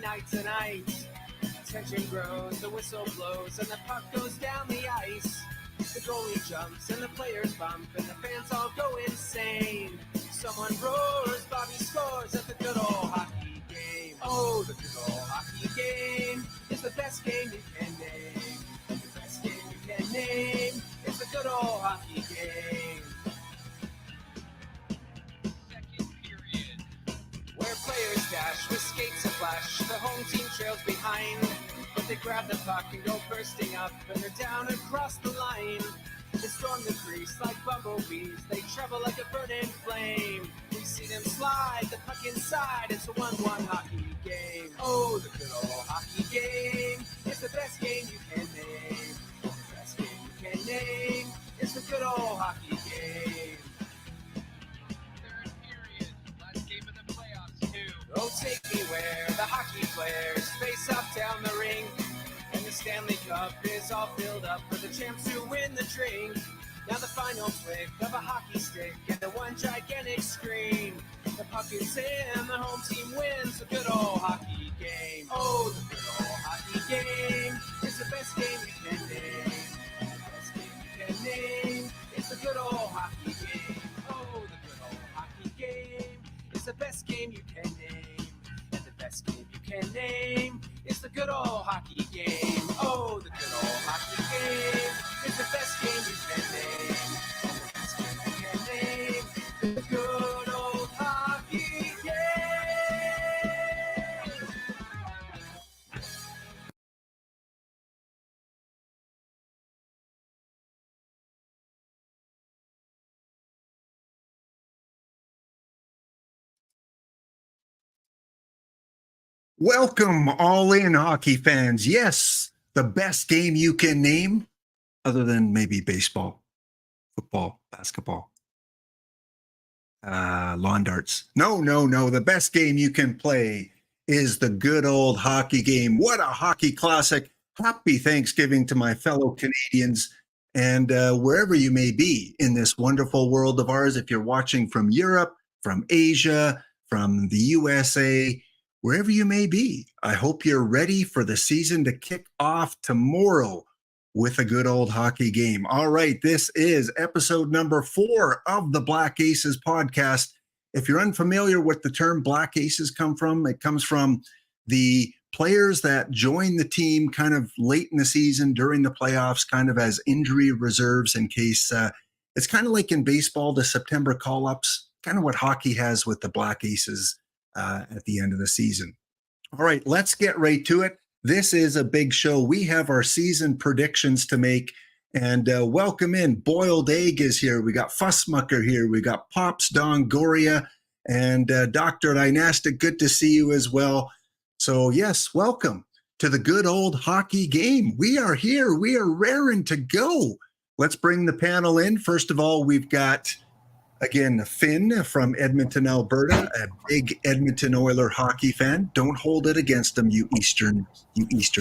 night tonight. Tension grows, the whistle blows, and the puck goes down the ice. The goalie jumps and the players bump and the fans all go insane. Someone roars, Bobby scores at the good old hockey game. Oh, the good old hockey game is the best game you can name. The best game you can name is the good old hockey game. Second period. Where players dash with skates aflash, the home team trails behind. But they grab the puck and go bursting up, and they're down across the line. They storm the crease like bumblebees, they travel like a burning flame. We see them slide the puck inside, it's a 1-1 hockey game. Oh, the good old hockey game is the best game you can name. The best game you can name is the good old hockey game. Third period, last game of the playoffs too. Oh, take me where the hockey players face up down the ring. And the Stanley Cup is all filled up for the champs who win the drink. Now the final flick of a hockey stick and the one gigantic screen. The puck is in, the home team wins the good old hockey game. Oh, the good old hockey game is the best game you can name. The best game you can name is the good old hockey game. Oh, the good old hockey game is the best game you can name. And the best game you can name is the good old hockey game. Oh, the good old hockey game is the best game you can name. And the best game you can name is the good old hockey game. Welcome, all in hockey fans. Yes, the best game you can name, other than maybe baseball, football, basketball, lawn darts. No. The best game you can play is the good old hockey game. What a hockey classic. Happy Thanksgiving to my fellow Canadians and wherever you may be in this wonderful world of ours. If you're watching from Europe, from Asia, from the USA, wherever you may be, I hope you're ready for the season to kick off tomorrow with a good old hockey game. All right, this is episode number 4 of the Black Aces podcast. If you're unfamiliar with the term Black Aces come from, it comes from the players that join the team kind of late in the season during the playoffs, kind of as injury reserves in case it's kind of like in baseball, the September call-ups, kind of what hockey has with the Black Aces at the end of the season. All right, let's get right to it. This is a big show. We have our season predictions to make, and welcome in. Boiled Egg is here. We got Fussmucker here. We got Pops Dongoria and Dr. Dynastic. Good to see you as well. So yes, welcome to the good old hockey game. We are here. We are raring to go. Let's bring the panel in. First of all, we've got again, Finn from Edmonton, Alberta, a big Edmonton Oiler hockey fan. Don't hold it against them, you Eastern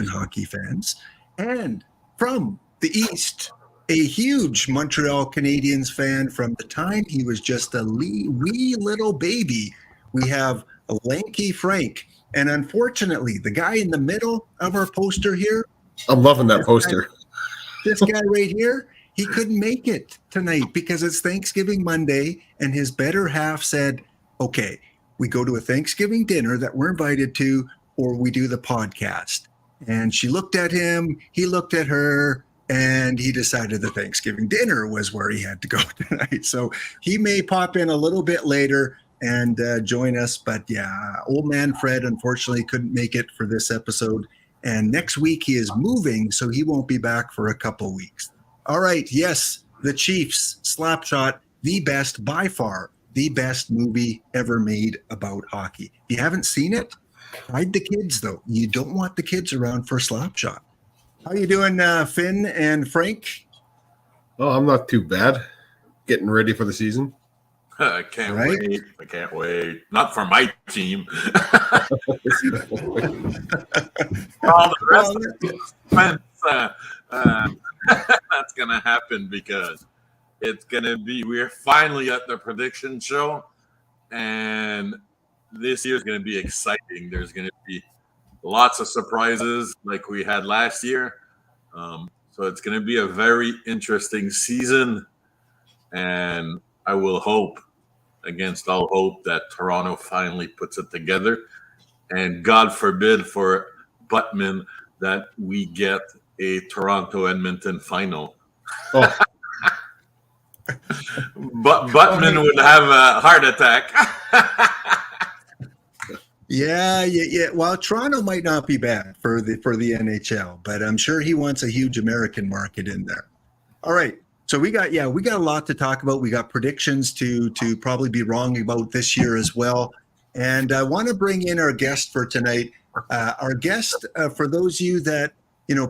hockey fans. And from the East, a huge Montreal Canadiens fan from the time he was just a wee little baby. We have a lanky Frank. And unfortunately, the guy in the middle of our poster here. I'm loving that poster. This guy right here. He couldn't make it tonight because it's Thanksgiving Monday, and his better half said, okay, we go to a Thanksgiving dinner that we're invited to, or we do the podcast. And she looked at him, he looked at her, and he decided the Thanksgiving dinner was where he had to go tonight. So he may pop in a little bit later and join us. But yeah, old man Fred unfortunately couldn't make it for this episode. And next week he is moving, so he won't be back for a couple weeks. All right, yes, the Chiefs, Slapshot, the best, by far, the best movie ever made about hockey. If you haven't seen it, hide the kids, though. You don't want the kids around for Slapshot. How you doing, Finn and Frank? Oh, I'm not too bad. Getting ready for the season. I can't wait. I can't wait. Not for my team. All the rest of the suspense, that's going to happen because it's going to be, we're finally at the prediction show, and this year is going to be exciting. There's going to be lots of surprises like we had last year. So it's going to be a very interesting season. And I will hope, against all hope, that Toronto finally puts it together. And God forbid for Buttman that we get a Toronto-Edmonton final. Oh, But Buttman would have a heart attack. Yeah. Well, Toronto might not be bad for the NHL, but I'm sure he wants a huge American market in there. All right. So we got a lot to talk about. We got predictions to probably be wrong about this year as well. And I want to bring in our guest for tonight. Our guest, for those of you that,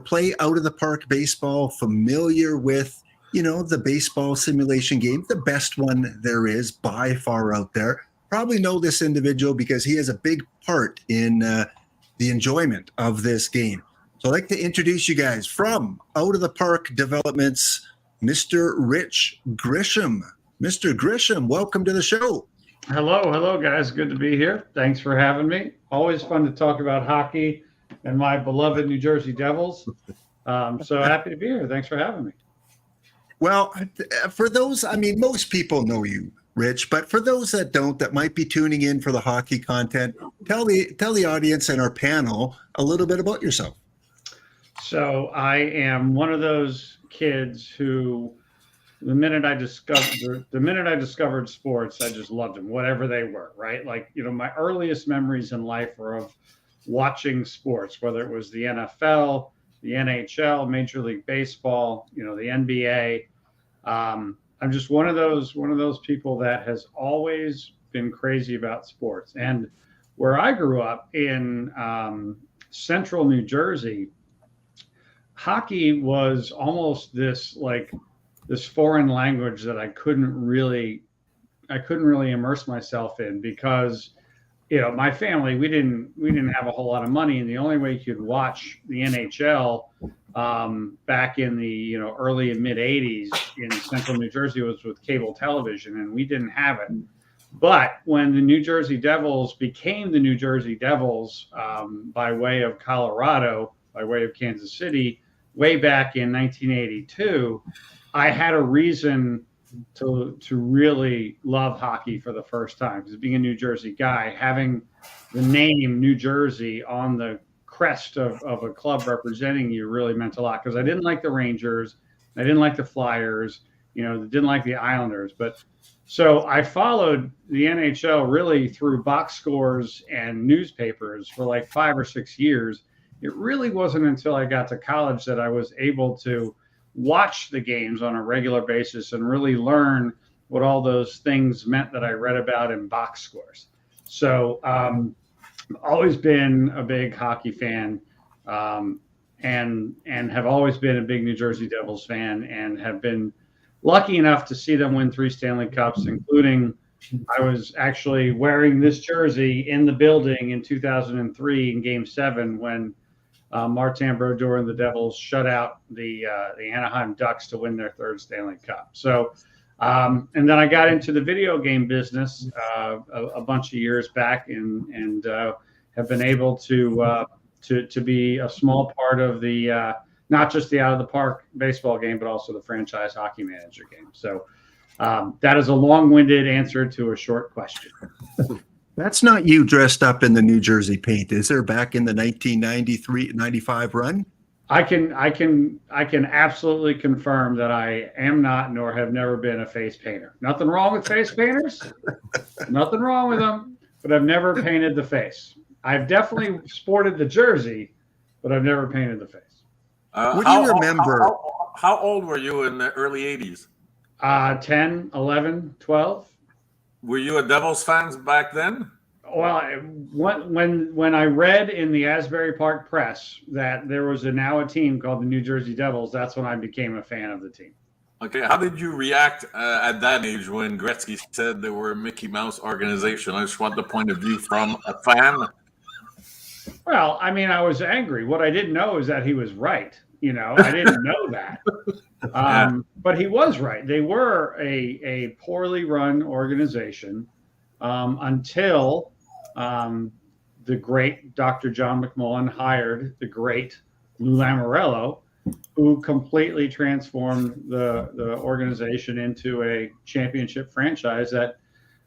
play out of the park baseball, familiar with, the baseball simulation game, the best one there is by far out there, probably know this individual because he has a big part in the enjoyment of this game. So I'd like to introduce you guys from Out of the Park Developments, Mr. Rich Grisham. Mr. Grisham, welcome to the show. Hello, guys. Good to be here. Thanks for having me. Always fun to talk about hockey and my beloved New Jersey Devils. So happy to be here. Thanks for having me. Well, for those, most people know you, Rich, but for those that don't, that might be tuning in for the hockey content, tell the audience and our panel a little bit about yourself. So I am one of those kids who, the minute I discovered sports, I just loved them, whatever they were, right? Like, my earliest memories in life were of watching sports, whether it was the NFL, the NHL, Major League Baseball, the NBA. I'm just one of those people that has always been crazy about sports. And where I grew up in central New Jersey, hockey was almost this foreign language that I couldn't really immerse myself in because, my family, we didn't have a whole lot of money, and the only way you could watch the NHL back in the early and mid 80s in central New Jersey was with cable television, and we didn't have it. But when the New Jersey Devils became the New Jersey Devils by way of Colorado, by way of Kansas City, way back in 1982, I had a reason to really love hockey for the first time, because being a New Jersey guy, having the name New Jersey on the crest of a club representing you really meant a lot, because I didn't like the Rangers, I didn't like the Flyers, didn't like the Islanders. But so I followed the NHL really through box scores and newspapers for like 5 or 6 years. It really wasn't until I got to college that I was able to watch the games on a regular basis and really learn what all those things meant that I read about in box scores. So I've always been a big hockey fan, and have always been a big New Jersey Devils fan, and have been lucky enough to see them win 3 Stanley Cups, including I was actually wearing this jersey in the building in 2003 in Game 7 when Martin Brodeur and the Devils shut out the Anaheim Ducks to win their 3rd Stanley Cup. So, and then I got into the video game business a bunch of years back, and have been able to be a small part of the not just the out of the park baseball game, but also the franchise hockey manager game. So that is a long-winded answer to a short question. That's not you dressed up in the New Jersey paint, is there, back in the 1993-95 run? I can absolutely confirm that I am not, nor have never been, a face painter. Nothing wrong with face painters. Nothing wrong with them, but I've never painted the face. I've definitely sported the jersey, but I've never painted the face. What do you remember? How old were you in the early 80s? 10, 11, 12. Were you a Devils fan back then? Well, when I read in the Asbury Park Press that there was now a team called the New Jersey Devils, that's when I became a fan of the team. Okay, how did you react at that age when Gretzky said they were a Mickey Mouse organization? I just want the point of view from a fan. Well, I was angry. What I didn't know is that he was right. I didn't know that. But he was right. They were a poorly run organization until the great Dr. John McMullen hired the great Lou Lamoriello, who completely transformed the organization into a championship franchise that,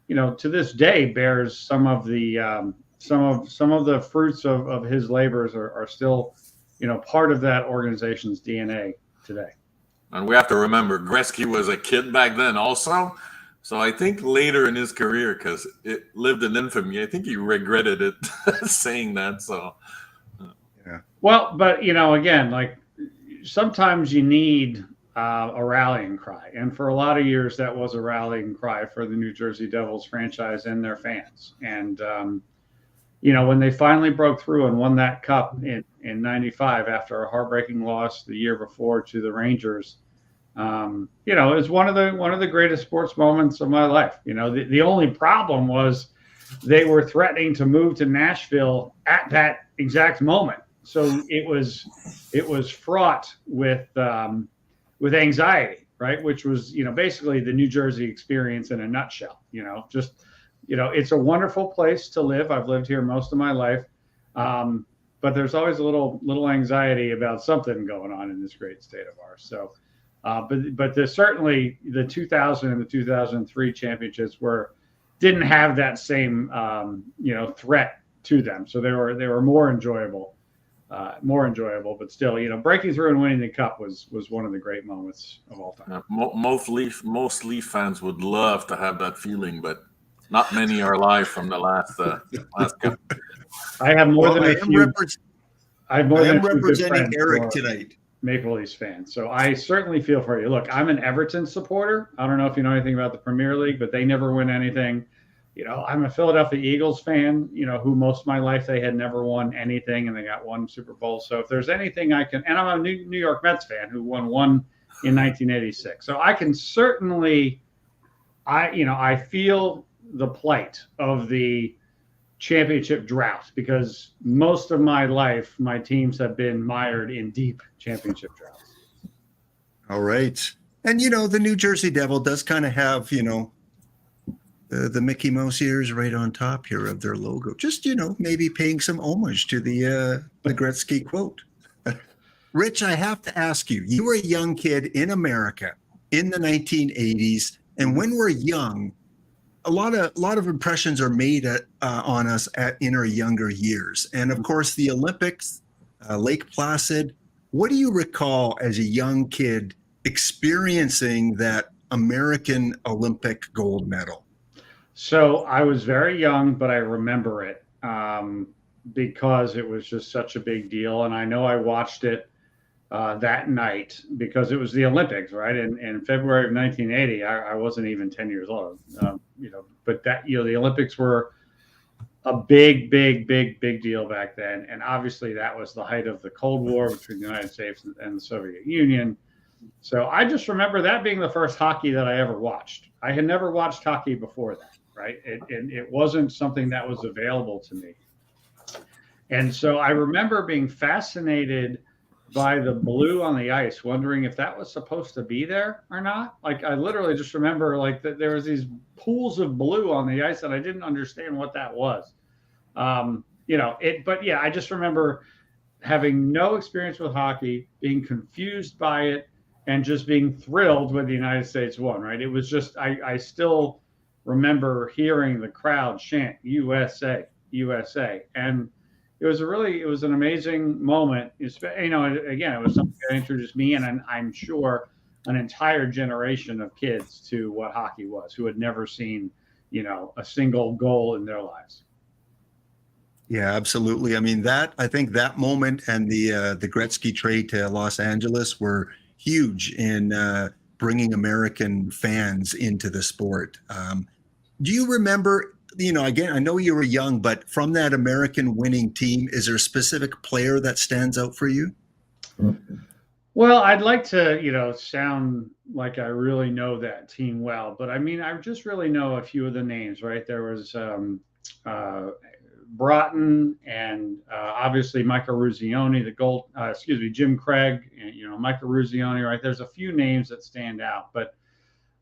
to this day bears some of the fruits of his labors are still, part of that organization's DNA today. And we have to remember, Gretzky was a kid back then also. So I think later in his career, because it lived in infamy, I think he regretted it saying that. So, Yeah. Well, but, again, like sometimes you need a rallying cry. And for a lot of years, that was a rallying cry for the New Jersey Devils franchise and their fans. And, when they finally broke through and won that cup in 95 after a heartbreaking loss the year before to the Rangers, it was one of the greatest sports moments of my life. The only problem was they were threatening to move to Nashville at that exact moment. So it was fraught with anxiety, right? Which was, basically the New Jersey experience in a nutshell. It's a wonderful place to live. I've lived here most of my life. But there's always a little anxiety about something going on in this great state of ours. So, but there's certainly the 2000 and the 2003 championships didn't have that same, threat to them. So they were more enjoyable, but still, breaking through and winning the cup was one of the great moments of all time. most Leaf fans would love to have that feeling, but not many are alive from the last cup. I have more than a few. I am representing Eric tonight. Maple Leafs fan. So I certainly feel for you. Look, I'm an Everton supporter. I don't know if you know anything about the Premier League, but they never win anything. I'm a Philadelphia Eagles fan, who most of my life they had never won anything and they got one Super Bowl. So if there's anything I can, and I'm a New York Mets fan who won one in 1986. So I can certainly, I feel the plight of the championship drought because most of my life, my teams have been mired in deep championship droughts. All right. And, the New Jersey Devil does kind of have, the Mickey Mouse ears right on top here of their logo. Just, maybe paying some homage to the Gretzky quote. Rich, I have to ask you, you were a young kid in America in the 1980s. And when we're young, a lot of impressions are made on us in our younger years. And of course, the Olympics, Lake Placid. What do you recall as a young kid experiencing that American Olympic gold medal? So I was very young, but I remember it because it was just such a big deal. And I know I watched it that night because it was the Olympics, right? In February of 1980, I wasn't even 10 years old, but that, the Olympics were a big deal back then. And obviously that was the height of the Cold War between the United States and the Soviet Union. So I just remember that being the first hockey that I ever watched. I had never watched hockey before that, right? It wasn't something that was available to me. And so I remember being fascinated by the blue on the ice, wondering if that was supposed to be there or not. Like I literally just remember that there was these pools of blue on the ice and I didn't understand what that was. But yeah, I just remember having no experience with hockey, being confused by it, and just being thrilled when the United States won, right? It was just, I still remember hearing the crowd chant USA, USA. And it was an amazing moment. Again, it was something that introduced me and I'm sure an entire generation of kids to what hockey was, who had never seen, a single goal in their lives. Yeah, absolutely. I mean, I think that moment and the Gretzky trade to Los Angeles were huge in bringing American fans into the sport. Do you remember, again, I know you were young, but from that American winning team, is there a specific player that stands out for you? Well, I'd like to, sound like I really know that team well, but I mean, I just really know a few of the names, right? There was Broughton and obviously Michael Ruzioni, Jim Craig, and, Michael Ruzioni, right? There's a few names that stand out, but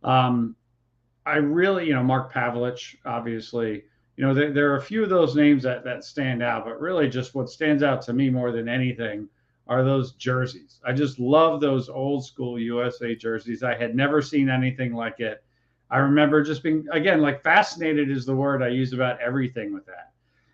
I really, Mark Pavelich, obviously, there are a few of those names that stand out, but really just what stands out to me more than anything are those jerseys. I just love those old school USA jerseys. I had never seen anything like it. I remember just being, again, like fascinated is the word I use about everything with that.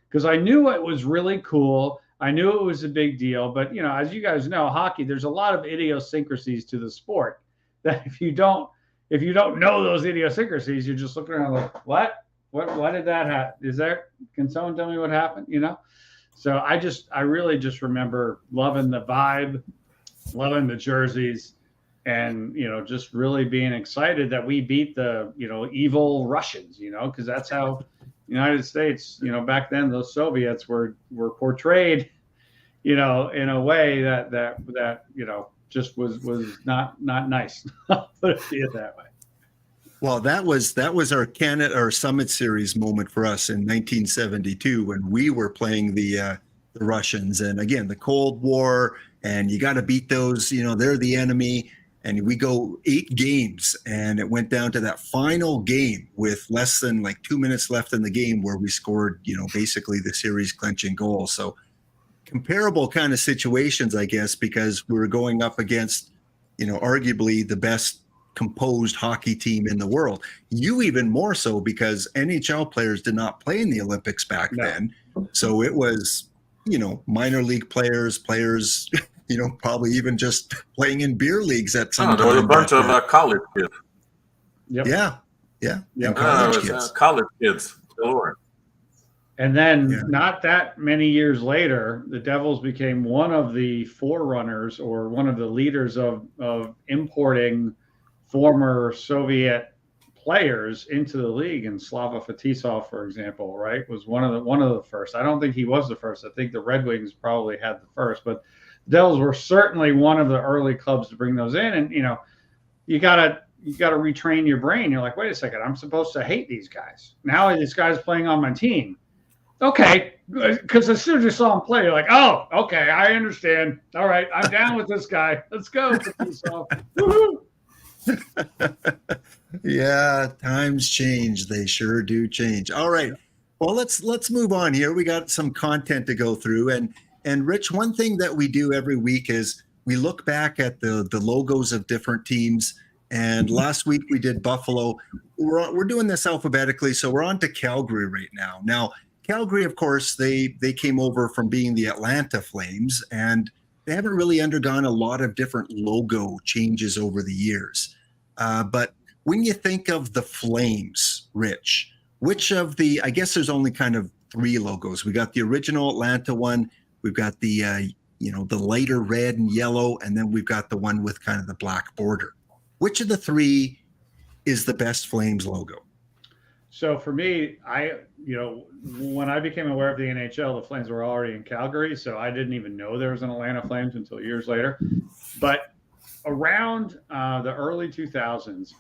Because I knew it was really cool. I knew it was a big deal. But, as you guys know, hockey, there's a lot of idiosyncrasies to the sport that if you don't know those idiosyncrasies, you're just looking around like, what? Why did that happen? Can someone tell me what happened? So I really just remember loving the vibe, loving the jerseys, and just really being excited that we beat the evil Russians, because that's how United States, back then those Soviets were portrayed, in a way that just was not nice. I'll put it to you that way. Well, that was our Summit Series moment for us in 1972 when we were playing the Russians, and again the Cold War, and you got to beat those. They're the enemy, and we go 8 games, and it went down to that final game with less than 2 minutes left in the game where we scored, basically the series clinching goal. So comparable kind of situations, I guess, because we were going up against, arguably the best composed hockey team in the world. You even more so because NHL players did not play in the Olympics back then. So it was, minor league players, probably even just playing in beer leagues at some time. There was a bunch of college kids. Yep. Yeah. College kids. Lord. And then not that many years later, the Devils became one of the forerunners or one of the leaders of importing former Soviet players into the league. And Slava Fetisov, for example, right, was one of the first. I don't think he was the first. I think the Red Wings probably had the first, but the Devils were certainly one of the early clubs to bring those in. And you gotta retrain your brain. You're like, wait a second, I'm supposed to hate these guys. Now this guy's playing on my team. Okay, because as soon as you saw him play, you're like, oh, okay, I understand. All right, I'm down with this guy. Let's go. Woohoo! Yeah, times change. They sure do change. All right. Well, let's move on here. We got some content to go through. And Rich, one thing that we do every week is we look back at the logos of different teams. And last week we did Buffalo. We're doing this alphabetically, so we're on to Calgary right now. Now, Calgary, of course, they came over from being the Atlanta Flames, and they haven't really undergone a lot of different logo changes over the years. But when you think of the Flames, Rich, which of I guess there's only kind of 3 logos. We got the original Atlanta one. We've got the lighter red and yellow, and then we've got the one with kind of the black border. Which of the 3 is the best Flames logo? So for me, when I became aware of the NHL, the Flames were already in Calgary, so I didn't even know there was an Atlanta Flames until years later. But around the early 2000s,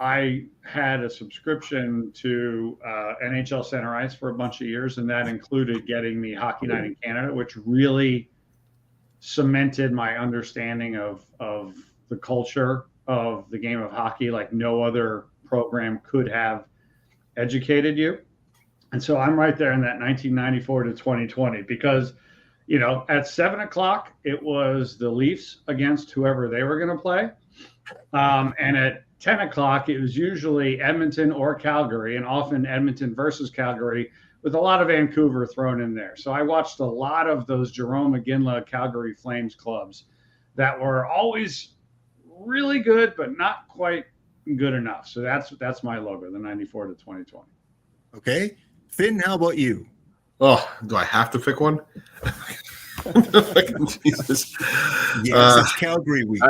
I had a subscription to NHL Center Ice for a bunch of years, and that included getting the Hockey Night in Canada, which really cemented my understanding of the culture of the game of hockey like no other program could have educated you. And so I'm right there in that 1994 to 2020 because, at 7:00, it was the Leafs against whoever they were going to play. And at 10:00, it was usually Edmonton or Calgary, and often Edmonton versus Calgary with a lot of Vancouver thrown in there. So I watched a lot of those Jerome McGinley Calgary Flames clubs that were always really good, but not quite good enough. So that's my logo, the 94 to 2020. Okay. Finn, how about you? Oh, do I have to pick one? Jesus. Yes, it's Calgary week.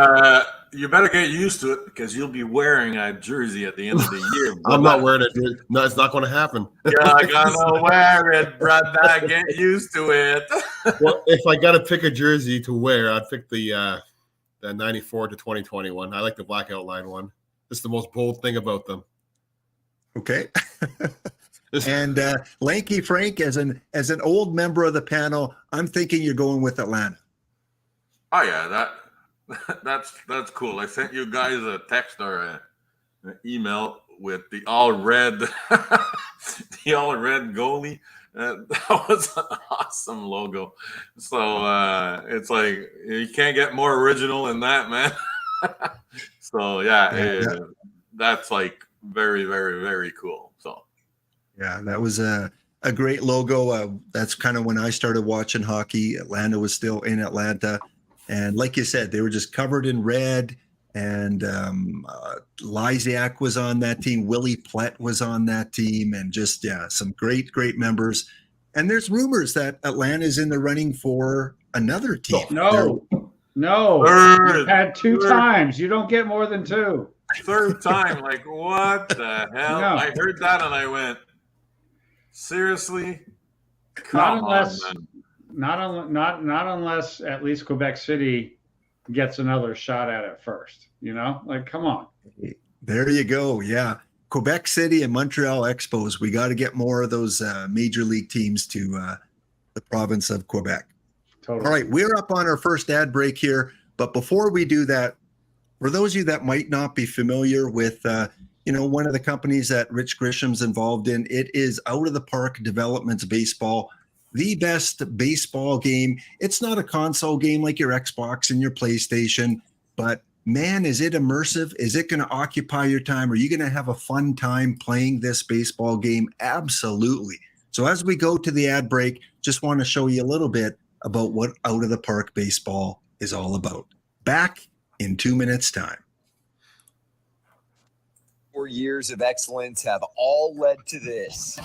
You better get used to it because you'll be wearing a jersey at the end of the year. I'm not wearing it, dude. No, it's not going to happen. You're gonna wear it, brother. Get used to it. Well, if I got to pick a jersey to wear, I'd pick the 94 to 2021. I like the black outline one. It's the most bold thing about them. Okay. And Lanky Frank, as an old member of the panel, I'm thinking you're going with Atlanta. Oh yeah, that's cool. I sent you guys a text or an email with the all red the all red goalie. That was an awesome logo. So it's like you can't get more original than that, man. So that's like very, very, very cool. So yeah, that was a great logo. That's kind of when I started watching hockey. Atlanta was still in Atlanta, and like you said, they were just covered in red. And Lysiak was on that team. Willie Plett was on that team, and just some great members. And there's rumors that Atlanta is in the running for another team. No. Third, You've had two times. You don't get more than two. Third time, like what the hell? No. I heard that and I went, seriously? Not unless at least Quebec City gets another shot at it first. Like come on. There you go. Yeah. Quebec City and Montreal Expos. We got to get more of those major league teams to the province of Quebec. Totally. All right. We're up on our first ad break here. But before we do that, for those of you that might not be familiar with, one of the companies that Rich Grisham's involved in, it is Out of the Park Developments Baseball, the best baseball game. It's not a console game like your Xbox and your PlayStation, but man, is it immersive? Is it going to occupy your time? Are you going to have a fun time playing this baseball game? Absolutely. So as we go to the ad break, just want to show you a little bit about what Out of the Park Baseball is all about. Back in 2 minutes' time. 4 years of excellence have all led to this.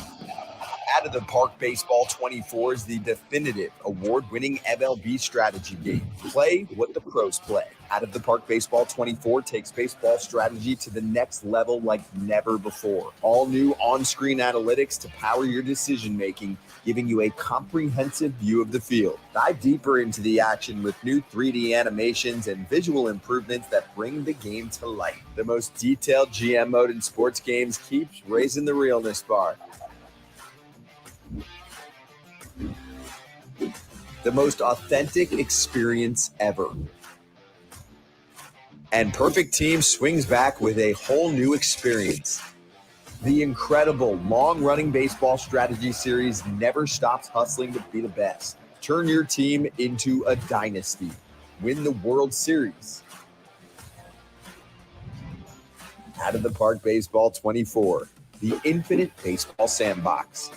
Out of the Park Baseball 24 is the definitive award-winning MLB strategy game. Play what the pros play. Out of the Park Baseball 24 takes baseball strategy to the next level like never before. All new on-screen analytics to power your decision-making, giving you a comprehensive view of the field. Dive deeper into the action with new 3D animations and visual improvements that bring the game to life. The most detailed GM mode in sports games keeps raising the realness bar. The most authentic experience ever. And Perfect Team swings back with a whole new experience. The incredible long-running baseball strategy series never stops hustling to be the best. Turn your team into a dynasty. Win the World Series. Out of the Park Baseball 24, the infinite baseball sandbox.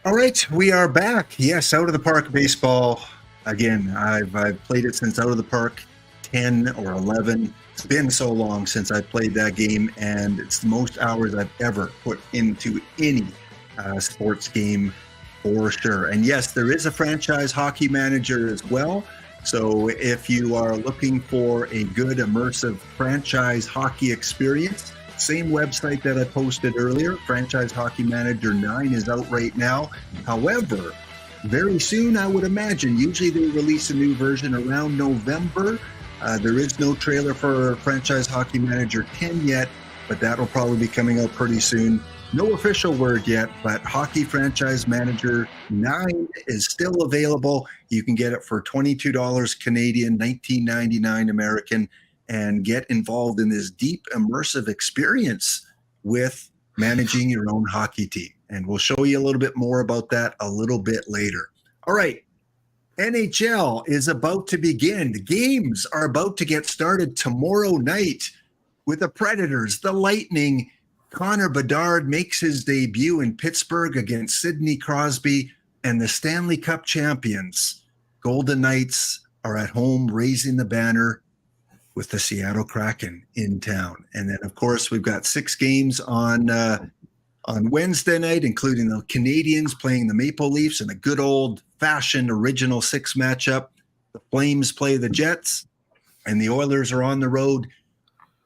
All right, we are back. Yes, Out of the Park baseball. Again, I've played it since Out of the Park 10 or 11. It's been so long since I played that game, and it's the most hours I've ever put into any sports game for sure. And yes, there is a franchise hockey manager as well. So if you are looking for a good immersive franchise hockey experience, same website that I posted earlier, Franchise Hockey Manager 9 is out right now. However, very soon, I would imagine, usually they release a new version around November. There is no trailer for Franchise Hockey Manager 10 yet, but that'll probably be coming out pretty soon. No official word yet, but Hockey Franchise Manager 9 is still available. You can get it for $22 Canadian, $19.99 American, and get involved in this deep immersive experience with managing your own hockey team. And we'll show you a little bit more about that a little bit later. All right. NHL is about to begin. The games are about to get started tomorrow night with the Predators, the Lightning. Connor Bedard makes his debut in Pittsburgh against Sidney Crosby, and the Stanley Cup champions, Golden Knights, are at home raising the banner with the Seattle Kraken in town. And then, of course, we've got 6 games on Wednesday night, including the Canadiens playing the Maple Leafs in a good old-fashioned original 6 matchup. The Flames play the Jets, and the Oilers are on the road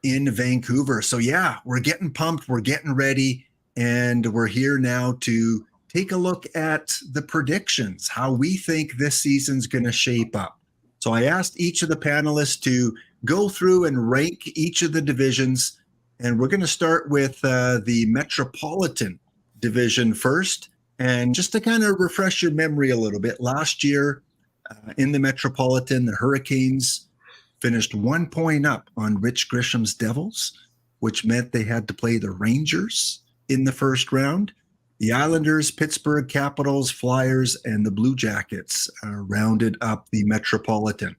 in Vancouver. So, yeah, we're getting pumped. We're getting ready, and we're here now to take a look at the predictions, how we think this season's going to shape up. So I asked each of the panelists to go through and rank each of the divisions. And we're going to start with the Metropolitan Division first. And just to kind of refresh your memory a little bit, last year in the Metropolitan, the Hurricanes finished 1 point up on Rich Grisham's Devils, which meant they had to play the Rangers in the first round. The Islanders, Pittsburgh Capitals, Flyers, and the Blue Jackets rounded up the Metropolitan.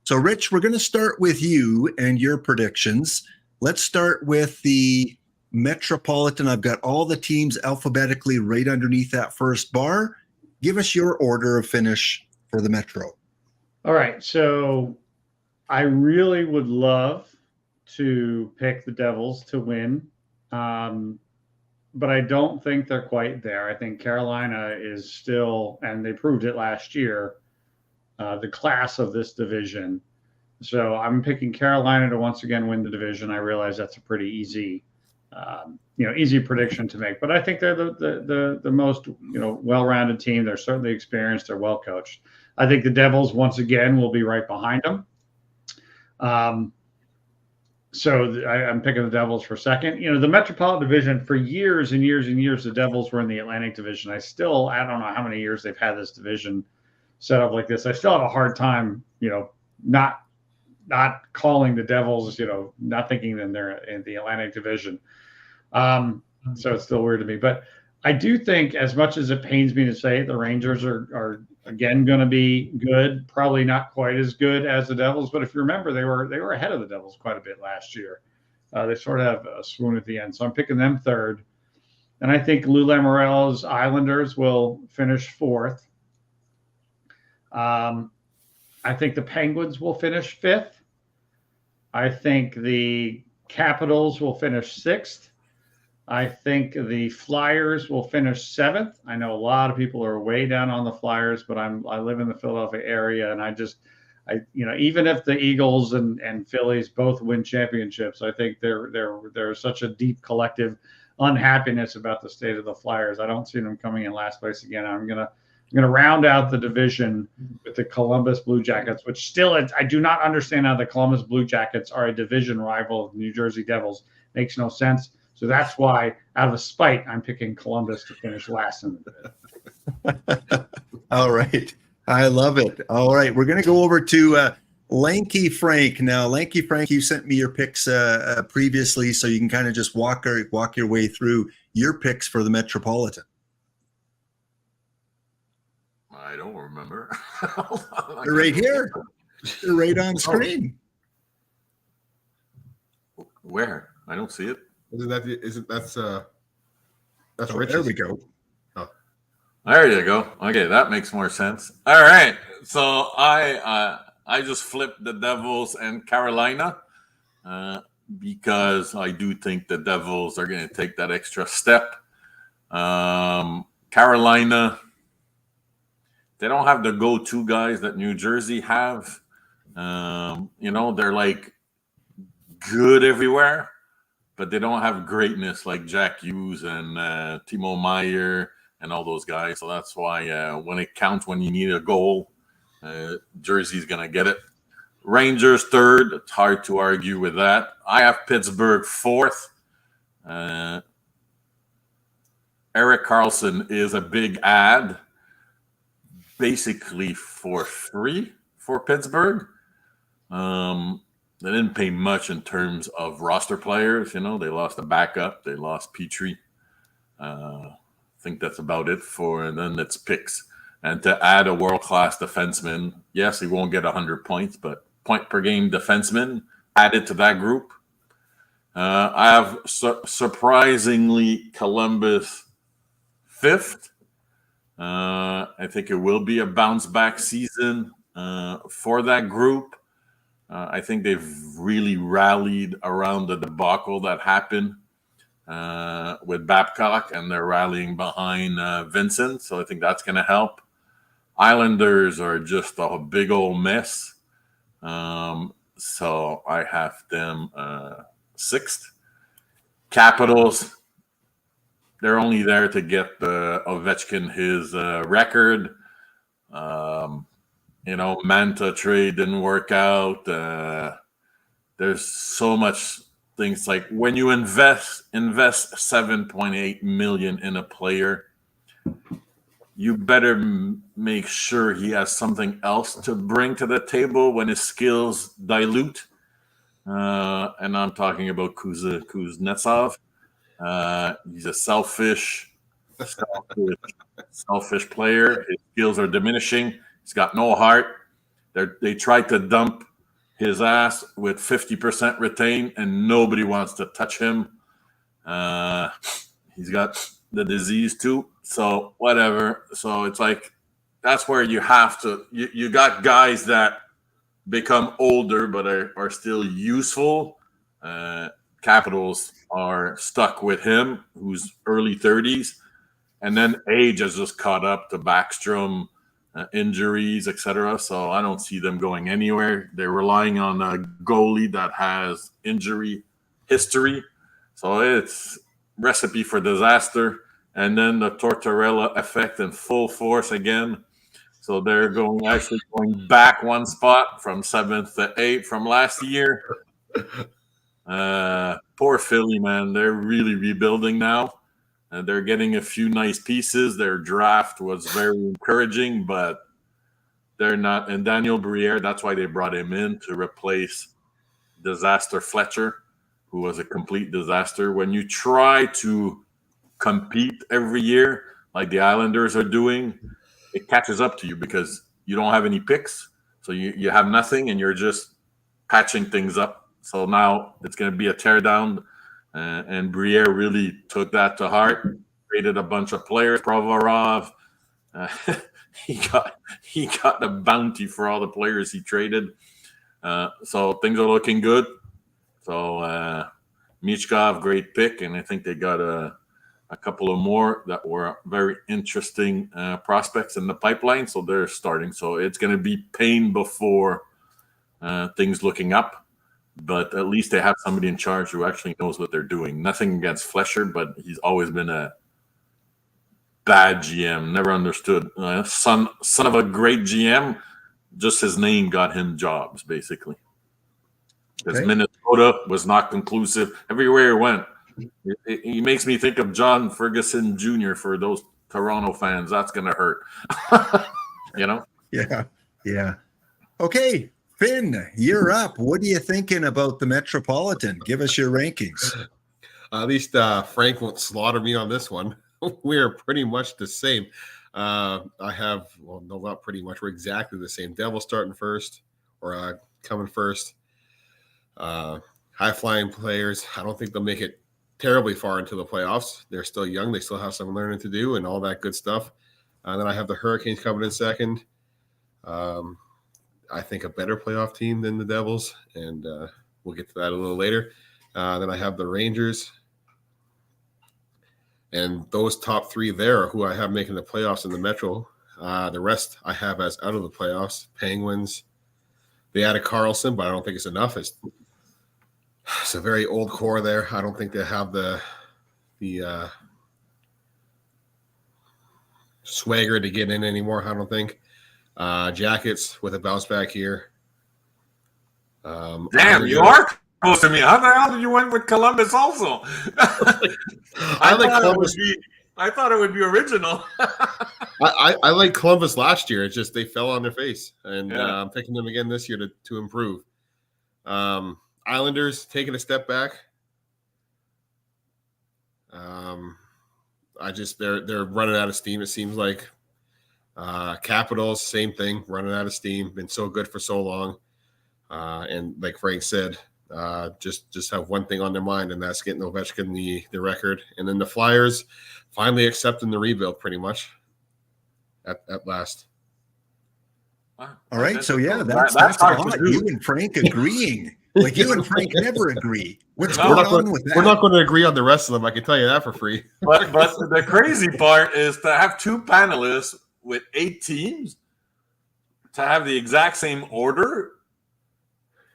So, Rich, we're going to start with you and your predictions. Let's start with the Metropolitan. I've got all the teams alphabetically right underneath that first bar. Give us your order of finish for the Metro. All right. So I really would love to pick the Devils to win, but I don't think they're quite there. I think Carolina is still, and they proved it last year, the class of this division. So I'm picking Carolina to once again win the division. I realize that's a pretty easy, easy prediction to make, but I think they're the most, well-rounded team. They're certainly experienced. They're well coached. I think the Devils once again will be right behind them. So I'm picking the Devils for second. The Metropolitan Division, for years and years and years, the Devils were in the Atlantic Division. I don't know how many years they've had this division set up like this. I still have a hard time, not calling the Devils, not thinking that they're in the Atlantic Division. So it's still weird to me. But I do think, as much as it pains me to say it, the Rangers are again going to be good, probably not quite as good as the Devils. But if you remember, they were ahead of the Devils quite a bit last year. They sort of have a swoon at the end. So I'm picking them third. And I think Lou Lamoriello's Islanders will finish fourth. I think the Penguins will finish fifth. I think the Capitals will finish sixth. I think the Flyers will finish seventh. I know a lot of people are way down on the Flyers, but I live in the Philadelphia area, and I even if the Eagles and Phillies both win championships, I think there's such a deep collective unhappiness about the state of the Flyers. I don't see them coming in last place again. I'm gonna round out the division with the Columbus Blue Jackets, which still, I do not understand how the Columbus Blue Jackets are a division rival of the New Jersey Devils. Makes no sense. So that's why, out of a spite, I'm picking Columbus to finish last in the division. All right. I love it. All right. We're going to go over to Lanky Frank. Now, Lanky Frank, you sent me your picks previously, so you can kind of just walk your way through your picks for the Metropolitan. I don't remember. They're right here. They're right on screen. Where? I don't see it. That's Oh, Rich's. there we go. Oh. There you go. Okay, that makes more sense. All right. So I just flipped the Devils and Carolina because I do think the Devils are going to take that extra step. Carolina, they don't have the go-to guys that New Jersey have. They're like good everywhere, but they don't have greatness like Jack Hughes and Timo Meier and all those guys. So that's why when it counts, when you need a goal, Jersey's going to get it. Rangers third. It's hard to argue with that. I have Pittsburgh fourth. Erik Karlsson is a big ad, basically for free for Pittsburgh. They didn't pay much in terms of roster players. They lost a backup. They lost Petrie. I think that's about it and then it's picks. And to add a world-class defenseman, yes, he won't get 100 points, but point-per-game defenseman added to that group. I have surprisingly Columbus fifth. I think it will be a bounce-back season for that group. I think they've really rallied around the debacle that happened with Babcock, and they're rallying behind Vincent. So I think that's going to help. Islanders are just a big old mess. So I have them sixth. Capitals, they're only there to get Ovechkin his record. Manta trade didn't work out. There's so much things like when you invest $7.8 million in a player, you better make sure he has something else to bring to the table when his skills dilute. And I'm talking about Kuznetsov. He's a selfish player. His skills are diminishing. He's got no heart. They tried to dump his ass with 50% retain, and nobody wants to touch him. He's got the disease too. So whatever. So it's like that's where you have to. You got guys that become older but are still useful. Capitals are stuck with him, who's early 30s, and then age has just caught up to Backstrom. Injuries, etc. So I don't see them going anywhere. They're relying on a goalie that has injury history. So it's recipe for disaster. And then the Tortorella effect in full force again. So they're going back one spot from 7th to 8th from last year. Poor Philly, man. They're really rebuilding now. They're getting a few nice pieces. Their draft was very encouraging, but they're not. And Daniel Briere, that's why they brought him in to replace Disaster Fletcher, who was a complete disaster. When you try to compete every year, like the Islanders are doing, it catches up to you because you don't have any picks. So you have nothing, and you're just patching things up. So now it's going to be a teardown. And Briere really took that to heart. Traded a bunch of players. Provorov, he got the bounty for all the players he traded. So things are looking good. So Michkov, great pick, and I think they got a couple of more that were very interesting prospects in the pipeline. So they're starting. So it's going to be pain before things looking up. But at least they have somebody in charge who actually knows what they're doing. Nothing against Fletcher, but he's always been a bad GM. Never understood. Son of a great GM. Just his name got him jobs, basically. Because Minnesota was not conclusive. Everywhere he went, he makes me think of John Ferguson Jr. for those Toronto fans. That's going to hurt. Yeah. Okay. Finn, you're up. What are you thinking about the Metropolitan? Give us your rankings. At least Frank won't slaughter me on this one. We're pretty much the same. Not pretty much. We're exactly the same. Devils starting first or coming first. High-flying players. I don't think they'll make it terribly far into the playoffs. They're still young. They still have some learning to do and all that good stuff. Then I have the Hurricanes coming in second. I think a better playoff team than the Devils, and we'll get to that a little later. Then I have the Rangers. And those top three there are who I have making the playoffs in the Metro. The rest I have as out of the playoffs. Penguins. They added Carlson, but I don't think it's enough. It's a very old core there. I don't think they have the swagger to get in anymore, I don't think. Jackets with a bounce back here. Damn, you are close to me. How the hell did you went with Columbus also? I like Columbus. I thought it would be original. I like Columbus last year. It's just they fell on their face, and I'm picking them again this year to improve. Islanders taking a step back. They're running out of steam. It seems like Capitals, same thing, running out of steam. Been so good for so long, and like Frank said, just have one thing on their mind, and that's getting Ovechkin the record. And then the Flyers finally accepting the rebuild, pretty much at last. All right, so yeah, that's a lot. You and Frank agreeing. Like you and Frank never agree. What's going on with that? We're not going to agree on the rest of them. I can tell you that for free. But the crazy part is to have two panelists with 8 teams to have the exact same order.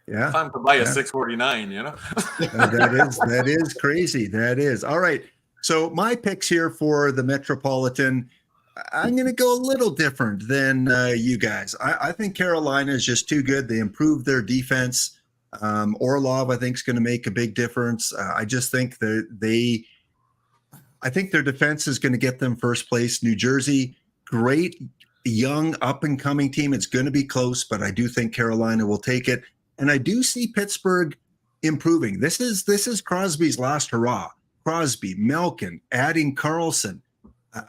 Yeah, time to buy a 649. You know, that is crazy. That is all right. So my picks here for the Metropolitan, I'm going to go a little different than you guys. I think Carolina is just too good. They improved their defense. Orlov, I think, is going to make a big difference. I just think I think their defense is going to get them first place. New Jersey, great young up and coming team. It's going to be close, but I do think Carolina will take it. And I do see Pittsburgh improving. This is Crosby's last hurrah. Crosby, Malkin, adding Carlson.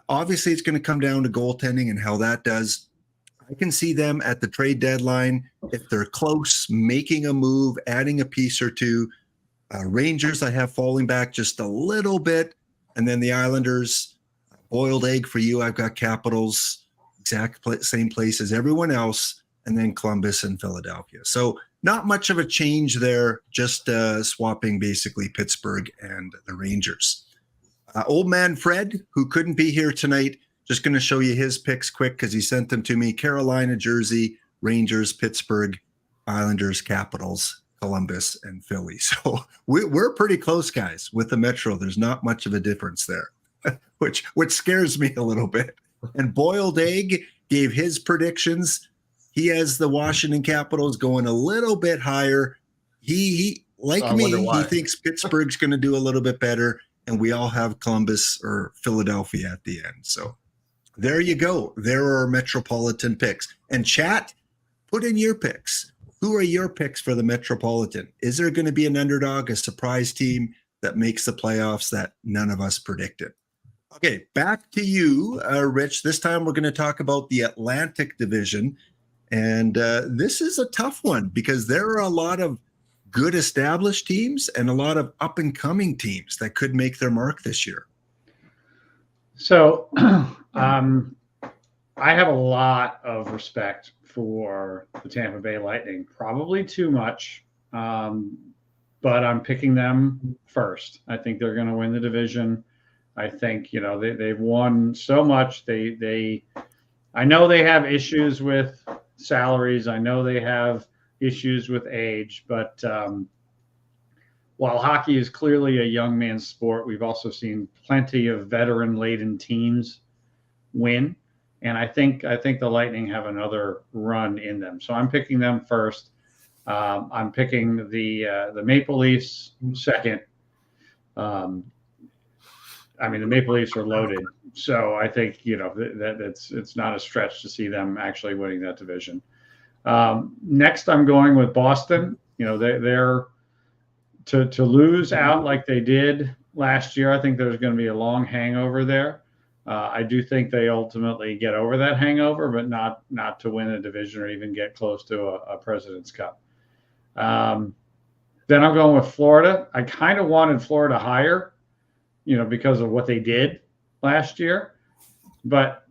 Obviously, it's going to come down to goaltending and how that does. I can see them at the trade deadline, if they're close, making a move, adding a piece or two. Rangers, I have falling back just a little bit. And then the Islanders, boiled egg for you. I've got Capitals, same place as everyone else. And then Columbus and Philadelphia. So not much of a change there, just swapping basically Pittsburgh and the Rangers. Old man Fred, who couldn't be here tonight, just going to show you his picks quick because he sent them to me. Carolina, Jersey, Rangers, Pittsburgh, Islanders, Capitals, Columbus, and Philly. So we're pretty close, guys, with the Metro. There's not much of a difference there, which scares me a little bit. And Boiled Egg gave his predictions. He has the Washington Capitals going a little bit higher. He like me, he thinks Pittsburgh's going to do a little bit better, and we all have Columbus or Philadelphia at the end. So there you go. There are our Metropolitan picks. And chat, put in your picks. Who are your picks for the Metropolitan? Is there going to be an underdog, a surprise team that makes the playoffs that none of us predicted? Okay, back to you, Rich. This time we're going to talk about the Atlantic Division. And this is a tough one because there are a lot of good established teams and a lot of up-and-coming teams that could make their mark this year. So I have a lot of respect for the Tampa Bay Lightning, probably too much, but I'm picking them first. I think they're going to win the division. I think, they've won so much. I know they have issues with salaries. I know they have issues with age, but while hockey is clearly a young man's sport, we've also seen plenty of veteran-laden teams win, and I think the Lightning have another run in them. So I'm picking them first. I'm picking the Maple Leafs second. The Maple Leafs are loaded, so I think it's not a stretch to see them actually winning that division. Next, I'm going with Boston. They're to lose out like they did last year. I think there's going to be a long hangover there. I do think they ultimately get over that hangover, but not to win a division or even get close to a President's Cup. Then I'm going with Florida. I kind of wanted Florida higher, because of what they did last year. But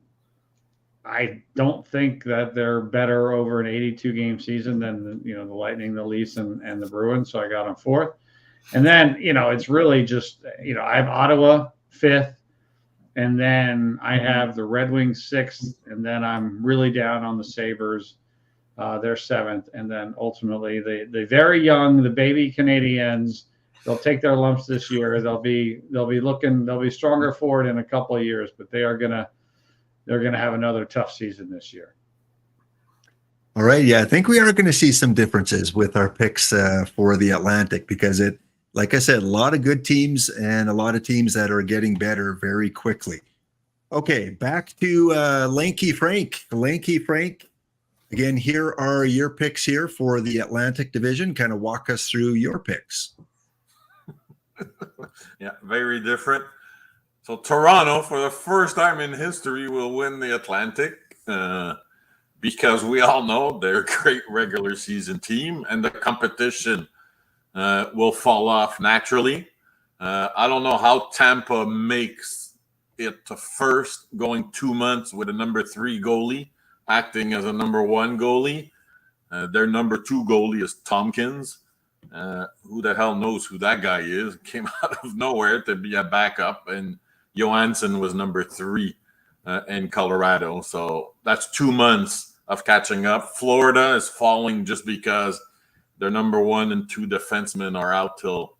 I don't think that they're better over an 82 game season than the Lightning, the Leafs, and the Bruins. So I got them fourth. And then, it's really just, I have Ottawa fifth, and then I have the Red Wings sixth, and then I'm really down on the Sabres. They're seventh, and then ultimately the very young, the baby Canadiens, they'll take their lumps this year. They'll be stronger for it in a couple of years, but they're gonna have another tough season this year. All right. Yeah, I think we are going to see some differences with our picks for the Atlantic because like I said, a lot of good teams and a lot of teams that are getting better very quickly. Okay, back to Lanky Frank. Lanky Frank, again, here are your picks here for the Atlantic Division. Kind of walk us through your picks. Yeah, very different. So Toronto, for the first time in history, will win the Atlantic because we all know they're a great regular season team and the competition will fall off naturally. I don't know how Tampa makes it to first, going 2 months with a number 3 goalie, acting as a number 1 goalie. Their number 2 goalie is Tompkins. Who the hell knows who that guy is? Came out of nowhere to be a backup, and Johansson was number 3 in Colorado. So that's 2 months of catching up. Florida is falling just because their number 1 and 2 defensemen are out till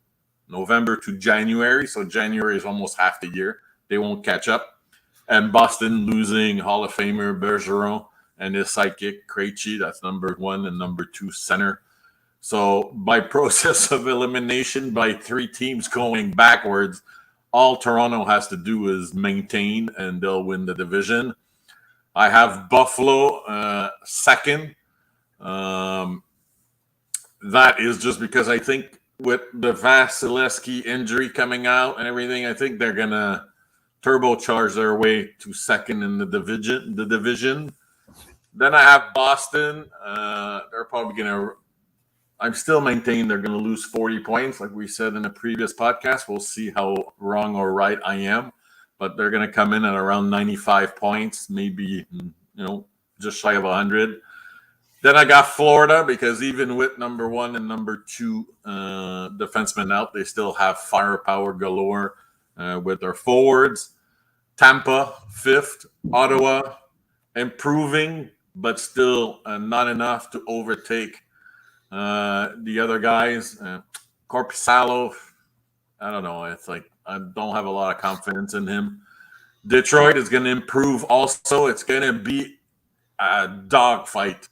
November to January. So January is almost half the year. They won't catch up. And Boston losing Hall of Famer Bergeron and his sidekick Krejci. That's number 1 and number 2 center. So by process of elimination, by 3 teams going backwards, all Toronto has to do is maintain and they'll win the division. I have Buffalo second. That is just because I think with the Vasilevsky injury coming out and everything, I think they're going to turbocharge their way to second in the division. Then I have Boston. They're probably going to – I'm still maintaining they're going to lose 40 points like we said in a previous podcast. We'll see how wrong or right I am. But they're going to come in at around 95 points, maybe, just shy of 100. Then I got Florida because even with number 1 and number 2 defensemen out, they still have firepower galore with their forwards. Tampa, 5th. Ottawa, improving, but still not enough to overtake the other guys. Korpisalo, I don't know. It's like I don't have a lot of confidence in him. Detroit is going to improve also. It's going to be a dogfight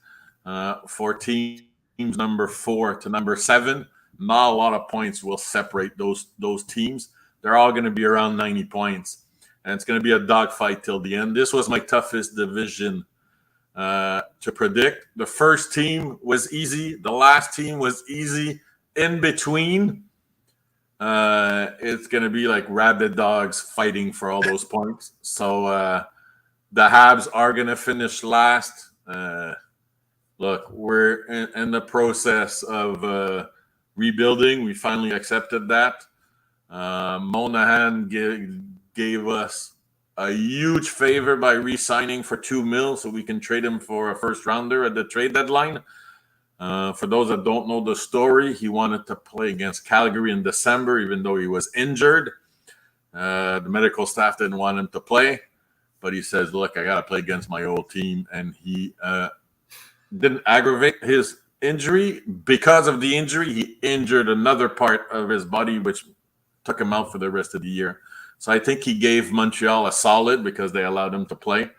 for teams number 4 to number 7. Not a lot of points will separate those teams. They're all going to be around 90 points. And it's going to be a dogfight till the end. This was my toughest division to predict. The first team was easy. The last team was easy. In between, it's going to be like rabid dogs fighting for all those points. So the Habs are going to finish last. Look, we're in the process of rebuilding. We finally accepted that. Monahan gave us a huge favor by re-signing for $2 million so we can trade him for a first rounder at the trade deadline. For those that don't know the story, he wanted to play against Calgary in December, even though he was injured. The medical staff didn't want him to play, but he says, look, I got to play against my old team. And he didn't aggravate his injury. Because of the injury, he injured another part of his body, which took him out for the rest of the year. So I think he gave Montreal a solid because they allowed him to play.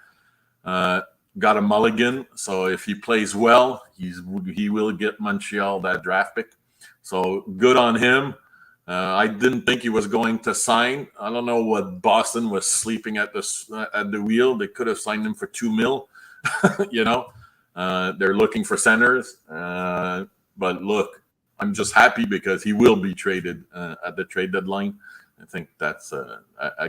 Got a mulligan. So if he plays well, he will get Montreal that draft pick. So good on him. I didn't think he was going to sign. I don't know what Boston was sleeping at the wheel. They could have signed him for $2 million. They're looking for centers. But look, I'm just happy because he will be traded at the trade deadline. I think that's a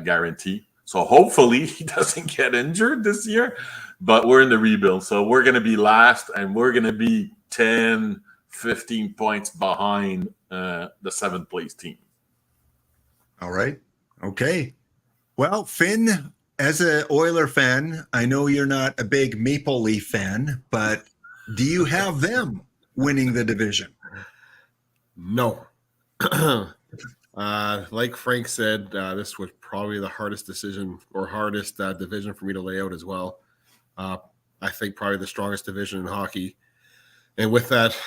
guarantee. So hopefully he doesn't get injured this year, but we're in the rebuild. So we're going to be last and we're going to be 10, 15 points behind the 7th place team. All right. Okay. Well, Finn as an Oiler fan, I know you're not a big Maple Leaf fan, but do you have them winning the division? No. Like Frank said, this was probably the hardest decision or hardest division for me to lay out as well. I think probably the strongest division in hockey. And with that,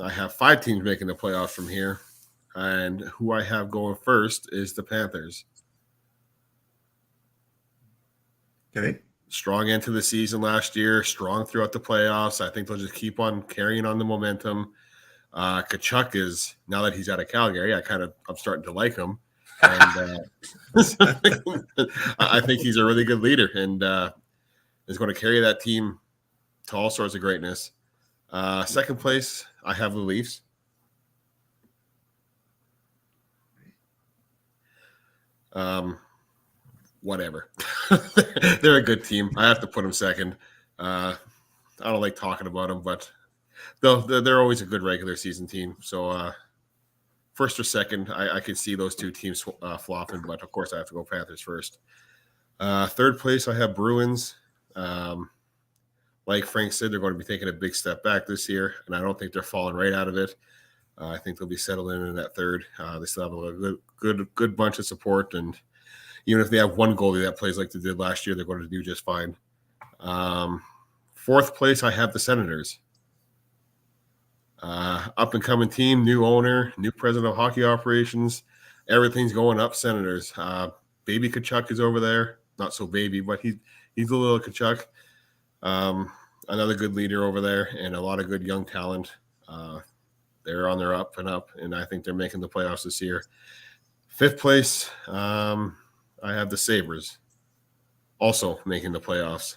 I have 5 teams making the playoffs from here. And who I have going first is the Panthers. Okay. Strong into the season last year, strong throughout the playoffs. I think they'll just keep on carrying on the momentum. Kachuk is, now that he's out of Calgary, I'm starting to like him. And I think he's a really good leader and is going to carry that team to all sorts of greatness. Second place, I have the Leafs. Whatever. They're a good team. I have to put them second. I don't like talking about them, but they're always a good regular season team. So first or second, I could see those 2 teams flopping, but of course I have to go Panthers first. Third place, I have Bruins. Like Frank said, they're going to be taking a big step back this year, and I don't think they're falling right out of it. I think they'll be settled in that third. They still have a good bunch of support, and even if they have one goalie that plays like they did last year, they're going to do just fine. Fourth place, I have the Senators. Up-and-coming team, new owner, new president of hockey operations. Everything's going up Senators. Baby Kachuk is over there. Not so baby, but he's a little Kachuk. Another good leader over there and a lot of good young talent. They're on their up and up, and I think they're making the playoffs this year. Fifth place, I have the Sabres also making the playoffs.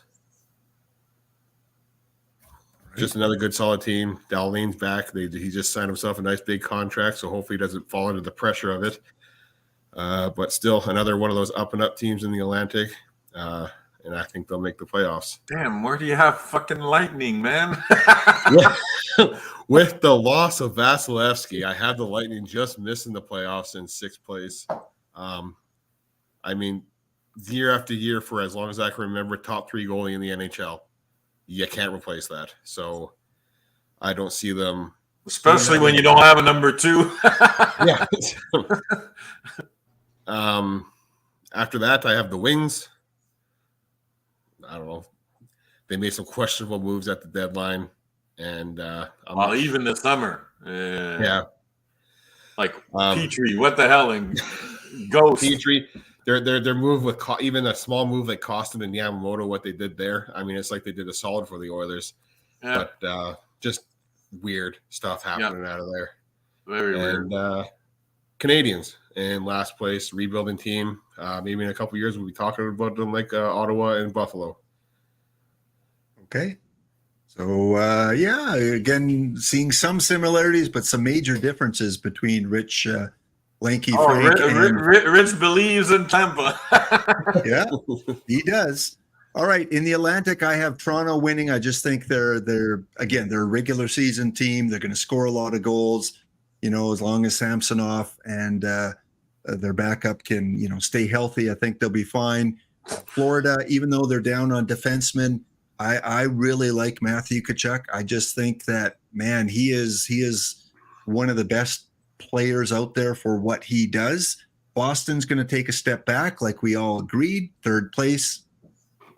Just another good, solid team. Darlene's back. He just signed himself a nice big contract, so hopefully he doesn't fall under the pressure of it. But still, another one of those up-and-up teams in the Atlantic, and I think they'll make the playoffs. Damn, where do you have fucking Lightning, man? With the loss of Vasilevsky, I have the Lightning just missing the playoffs in 6th place. I mean, year after year, for as long as I can remember, top 3 goalie in the NHL. You can't replace that. So I don't see them. Especially when you don't have a number 2. Yeah. After that, I have the Wings. I don't know. They made some questionable moves at the deadline. And even this summer. Yeah. Like Petrie, what the hell? And Ghost. Petrie. Their move with even a small move like Costin and Yamamoto, what they did there. I mean, it's like they did a solid for the Oilers, but just weird stuff happening out of there. Very weird. Canadians in last place, rebuilding team. Maybe in a couple of years we'll be talking about them like Ottawa and Buffalo. Okay. So, again, seeing some similarities, but some major differences between Rich Lanky Frank. Rich believes in Tampa. Yeah, he does. All right, in the Atlantic, I have Toronto winning. I just think they're a regular season team. They're going to score a lot of goals. As long as Samsonov and their backup can stay healthy, I think they'll be fine. Florida, even though they're down on defensemen, I really like Matthew Tkachuk. I just think that, man, he is one of the best players out there for what he does. Boston's going to take a step back, like we all agreed. 3rd place.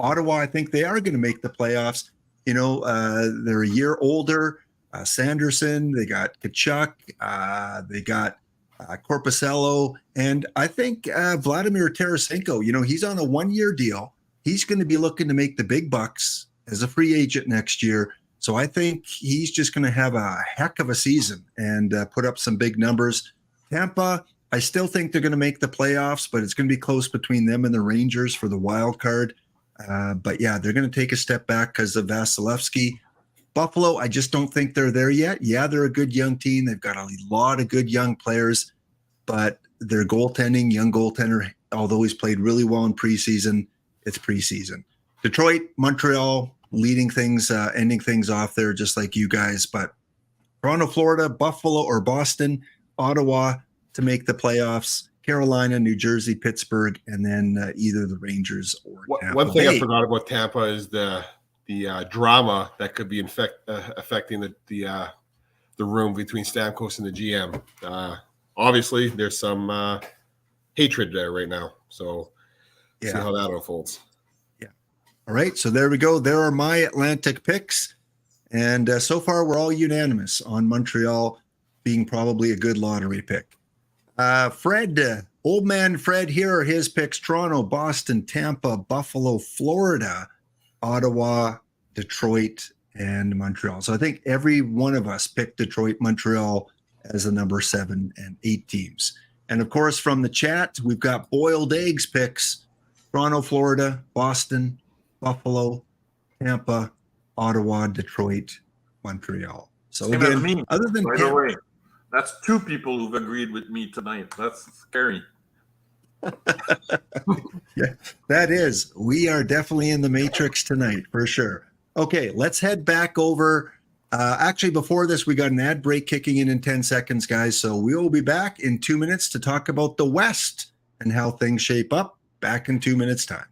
Ottawa, I think they are going to make the playoffs. They're a year older. Sanderson, they got Tkachuk, they got Korpisello, and I think Vladimir Tarasenko, he's on a 1-year deal. He's going to be looking to make the big bucks as a free agent next year. So I think he's just going to have a heck of a season and put up some big numbers. Tampa, I still think they're going to make the playoffs, but it's going to be close between them and the Rangers for the wild card. But yeah, they're going to take a step back because of Vasilevsky. Buffalo, I just don't think they're there yet. Yeah, they're a good young team. They've got a lot of good young players, but their young goaltender, although he's played really well in preseason, it's preseason. Detroit, Montreal, leading things, ending things off there, just like you guys. But Toronto, Florida, Buffalo or Boston, Ottawa to make the playoffs. Carolina, New Jersey, Pittsburgh, and then either the Rangers or Tampa One thing Bay. I forgot about Tampa is the drama that could be affecting the room between Stamkos and the GM. Obviously, there's some hatred there right now. So see how that unfolds. Yeah. All right. So there we go. There are my Atlantic picks. And so far, we're all unanimous on Montreal being probably a good lottery pick. Fred, old man Fred, here are his picks: Toronto, Boston, Tampa, Buffalo, Florida, Ottawa, Detroit, and Montreal. So I think every one of us picked Detroit, Montreal as the number 7 and 8 teams. And of course, from the chat, we've got boiled eggs picks: Toronto, Florida, Boston, Buffalo, Tampa, Ottawa, Detroit, Montreal. So Same again, as me, other than by the way, that's 2 people who've agreed with me tonight. That's scary. Yeah, that is. We are definitely in the matrix tonight for sure. Okay, let's head back over. Actually, before this, we got an ad break kicking in 10 seconds, guys. So we will be back in 2 minutes to talk about the West and how things shape up. Back in 2 minutes' time.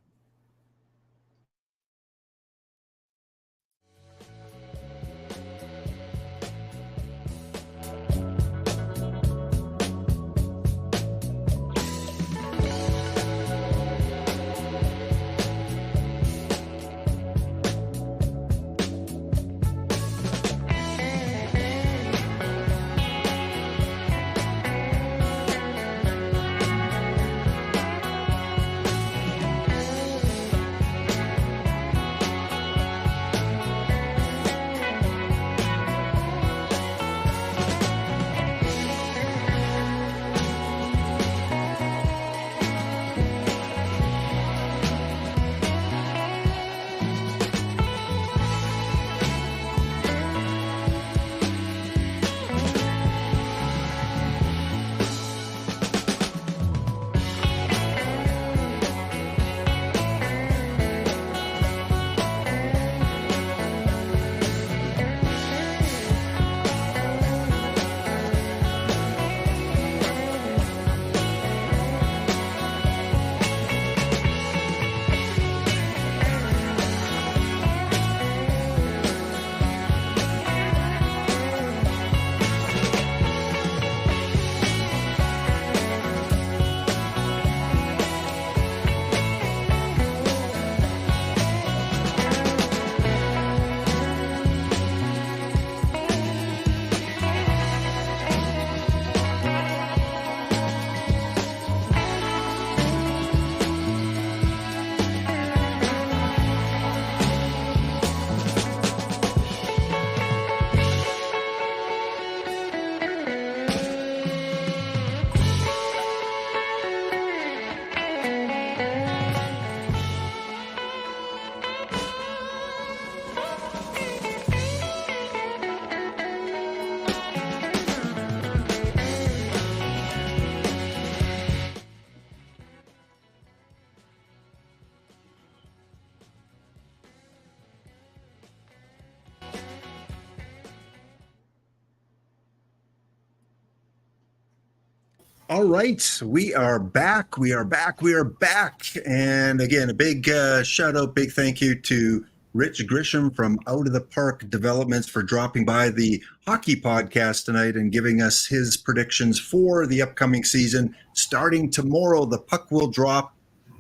All right, we are back. We are back. We are back. And again, a big shout out, big thank you to Rich Grisham from Out of the Park Developments for dropping by the hockey podcast tonight and giving us his predictions for the upcoming season. Starting tomorrow, the puck will drop,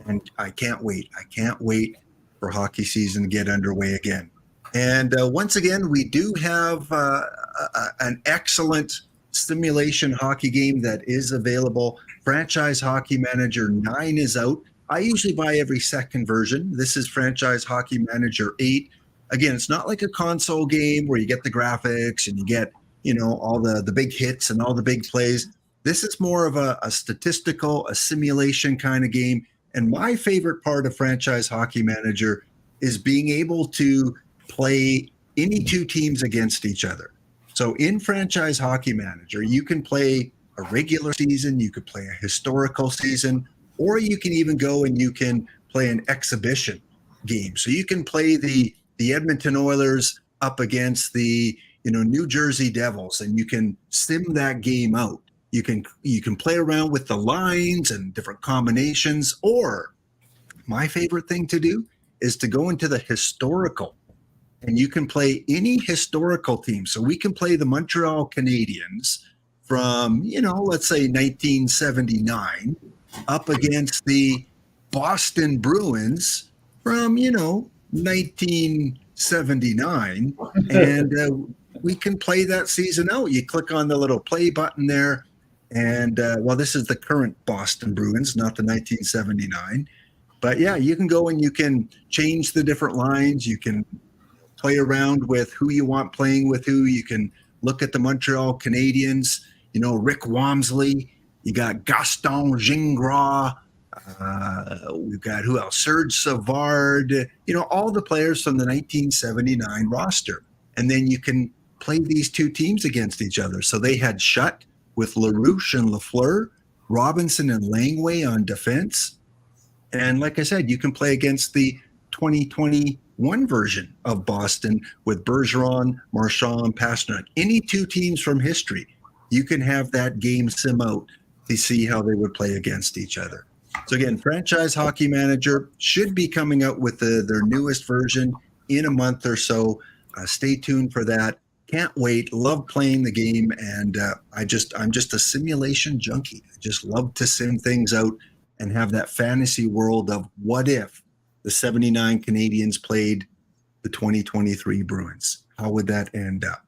and I can't wait. I can't wait for hockey season to get underway again. And once again, we do have an excellent simulation hockey game that is available. Franchise Hockey Manager 9 is out. I usually buy every second version. This is Franchise Hockey Manager 8. Again, it's not like a console game where you get the graphics and you get, you know, all the big hits and all the big plays. This is more of a statistical, a simulation kind of game. And my favorite part of Franchise Hockey Manager is being able to play any 2 teams against each other. So in Franchise Hockey Manager, you can play a regular season, you could play a historical season, or you can even go and you can play an exhibition game. So you can play the Edmonton Oilers up against the New Jersey Devils, and you can sim that game out. You can play around with the lines and different combinations, or my favorite thing to do is to go into the historical, and you can play any historical team. So we can play the Montreal Canadiens from, let's say 1979 up against the Boston Bruins from, 1979. And we can play that season out. You click on the little play button there. And, this is the current Boston Bruins, not the 1979. But, yeah, you can go and you can change the different lines. You can play around with who you want playing with who. You can look at the Montreal Canadiens, Rick Wamsley. You got Gaston Gingras. We've got who else? Serge Savard. All the players from the 1979 roster. And then you can play these two teams against each other. So they had Shutt with LaRouche and Lafleur, Robinson and Langway on defense. And like I said, you can play against the 2021 version of Boston with Bergeron, Marchand, Pastrnak. Any two teams from history, you can have that game sim out to see how they would play against each other. So again, Franchise Hockey Manager should be coming out with their newest version in a month or so. Stay tuned for that. Can't wait. Love playing the game, and I'm just a simulation junkie. I just love to sim things out and have that fantasy world of what if the 79 Canadiens played the 2023 Bruins. How would that end up?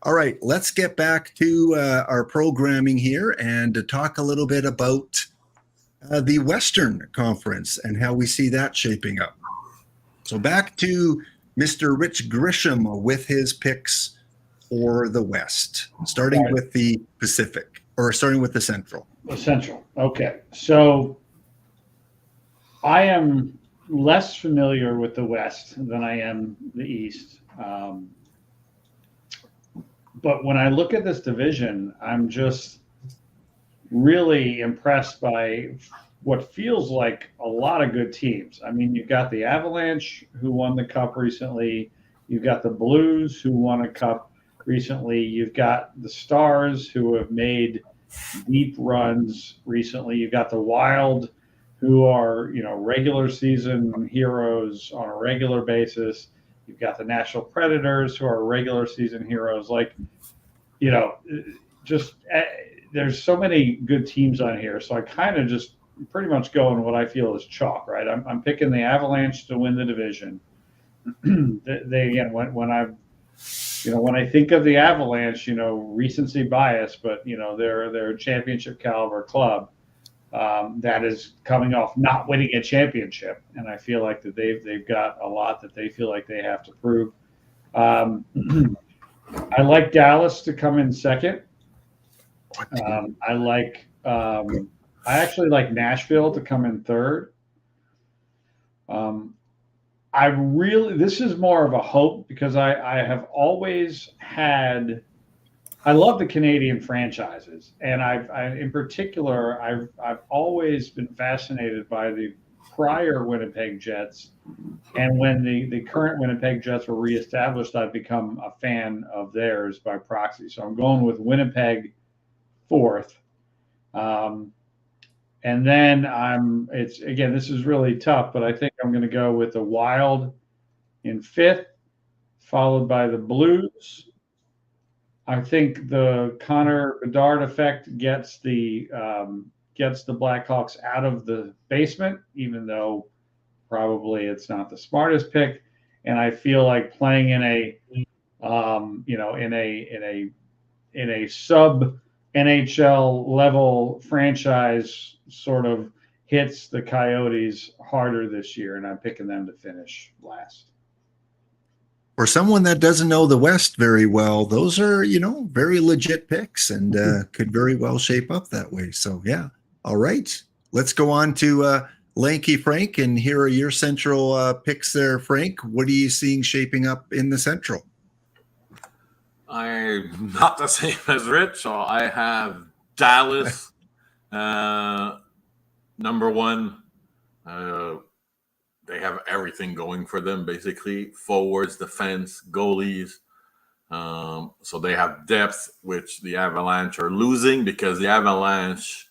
All right, let's get back to our programming here and to talk a little bit about the Western Conference and how we see that shaping up. So back to Mr. Rich Grisham with his picks for the West, starting with the Pacific, or starting with the Central. The Central. Okay. So I am less familiar with the West than I am the East. But when I look at this division, I'm just really impressed by what feels like a lot of good teams. I mean, you've got the Avalanche, who won the Cup recently. You've got the Blues, who won a Cup recently. You've got the Stars, who have made deep runs recently. You've got the Wild, who are, regular season heroes on a regular basis. You've got the Nashville Predators, who are regular season heroes. There's so many good teams on here. So I kind of just pretty much go in what I feel is chalk, right? I'm picking the Avalanche to win the division. When I think of the Avalanche, recency bias, but they're a championship caliber club that is coming off not winning a championship, and I feel like that they've got a lot that they feel like they have to prove. I like Dallas to come in second. I actually like Nashville to come in third. This is more of a hope because I have always had, I love the Canadian franchises, and in particular, I've always been fascinated by the prior Winnipeg Jets, and when the current Winnipeg Jets were reestablished, I've become a fan of theirs by proxy. So I'm going with Winnipeg fourth. And then this is really tough, but I think I'm going to go with the Wild in fifth, followed by the Blues. I think the Connor Bedard effect gets the Blackhawks out of the basement, even though probably it's not the smartest pick. And I feel like playing in a sub NHL level franchise sort of hits the Coyotes harder this year, and I'm picking them to finish last. For someone that doesn't know the West very well, those are, very legit picks and could very well shape up that way. So, yeah. All right. Let's go on to Lanky Frank, and here are your Central picks there, Frank. What are you seeing shaping up in the Central? I'm not the same as Rich, so I have Dallas number one. They have everything going for them, basically. Forwards, defense, goalies. So they have depth, which the Avalanche are losing because the Avalanche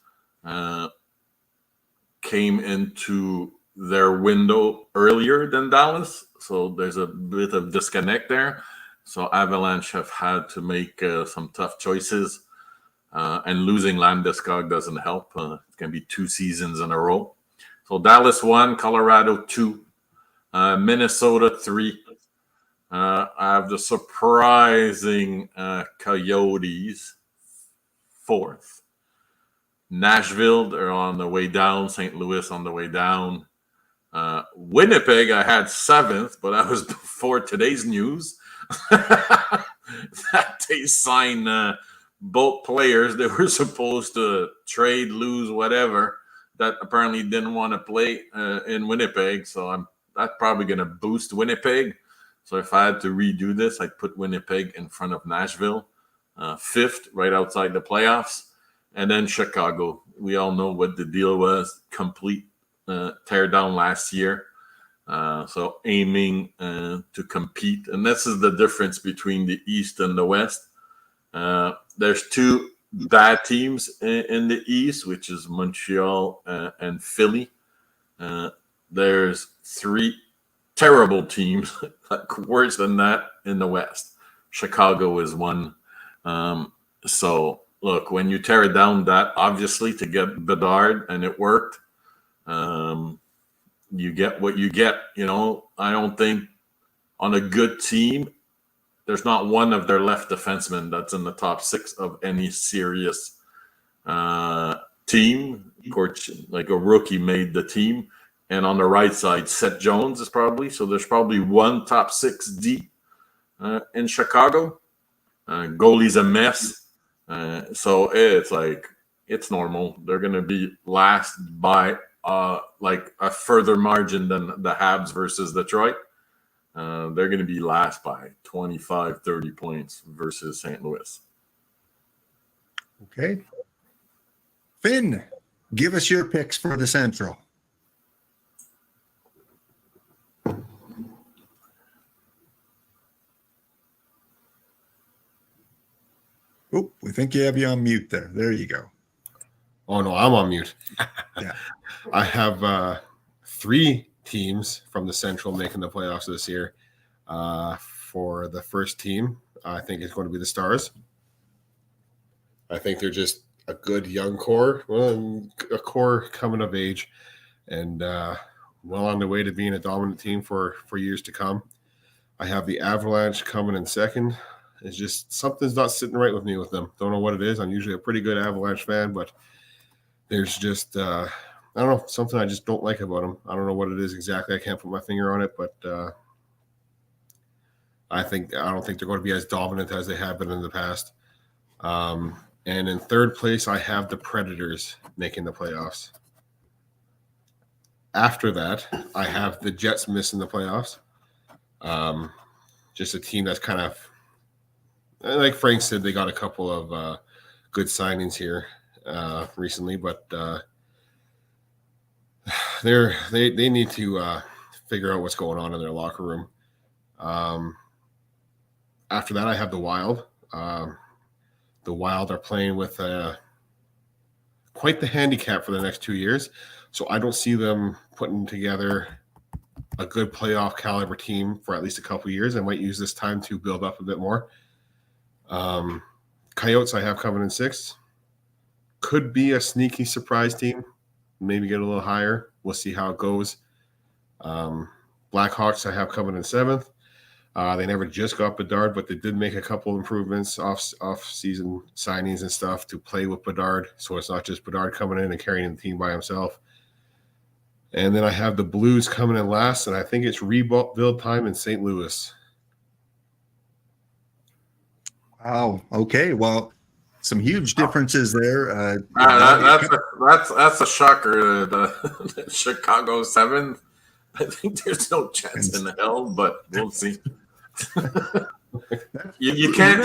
came into their window earlier than Dallas. So there's a bit of disconnect there. So Avalanche have had to make some tough choices. And losing Landeskog doesn't help. It can be 2 seasons in a row. So Dallas 1, Colorado 2, Minnesota 3. I have the surprising Coyotes 4th. Nashville, they're on the way down. St. Louis on the way down. Winnipeg, I had 7th, but that was before today's news. That they signed both players they were supposed to trade, lose, whatever, that apparently didn't want to play in Winnipeg. So that's probably going to boost Winnipeg. So if I had to redo this, I'd put Winnipeg in front of Nashville, 5th, right outside the playoffs. And then Chicago. We all know what the deal was. Complete tear down last year. So aiming to compete. And this is the difference between the East and the West. There's 2 bad teams in the East, which is Montreal and Philly. There's 3 terrible teams, like worse than that, in the West. Chicago is one. So look, when you tear it down that obviously to get Bedard, and it worked, you get what you get. I don't think on a good team, there's not one of their left defensemen that's in the top 6 of any serious team. Of course, like a rookie made the team. And on the right side, Seth Jones is probably. So there's probably one top 6 D in Chicago. Goalie's a mess. So it's normal. They're going to be last by like a further margin than the Habs versus Detroit. They're going to be last by 25, 30 points versus St. Louis. Okay. Finn, give us your picks for the Central. Oh, we think you have you on mute there. There you go. Oh, no, I'm on mute. Yeah. I have 3 teams from the Central making the playoffs this year. For the first team, I think it's going to be the Stars. I think they're just a good young core, a core coming of age, and well on the way to being a dominant team for years to come. I have the Avalanche coming in second. It's just something's not sitting right with me with them. Don't know what it is. I'm usually a pretty good Avalanche fan, but there's just I don't know, something I just don't like about them. I don't know what it is exactly. I can't put my finger on it, but I don't think they're going to be as dominant as they have been in the past. And in third place, I have the Predators making the playoffs. After that, I have the Jets missing the playoffs. Just a team that's kind of, like Frank said, they got a couple of good signings here recently, but they need to figure out what's going on in their locker room. After that, I have the Wild. The Wild are playing with quite the handicap for the next 2 years, so I don't see them putting together a good playoff caliber team for at least a couple of years. I might use this time to build up a bit more. Coyotes I have coming in 6th. Could be a sneaky surprise team. Maybe get a little higher. We'll see how it goes. Blackhawks I have coming in 7th. They never just got Bedard, but they did make a couple improvements off-season signings and stuff to play with Bedard. So it's not just Bedard coming in and carrying the team by himself. And then I have the Blues coming in last, and I think it's rebuild time in St. Louis. Wow. Okay. Well, some huge differences there. That's a shocker. The Chicago 7th. I think there's no chance in hell, but we'll see. you can't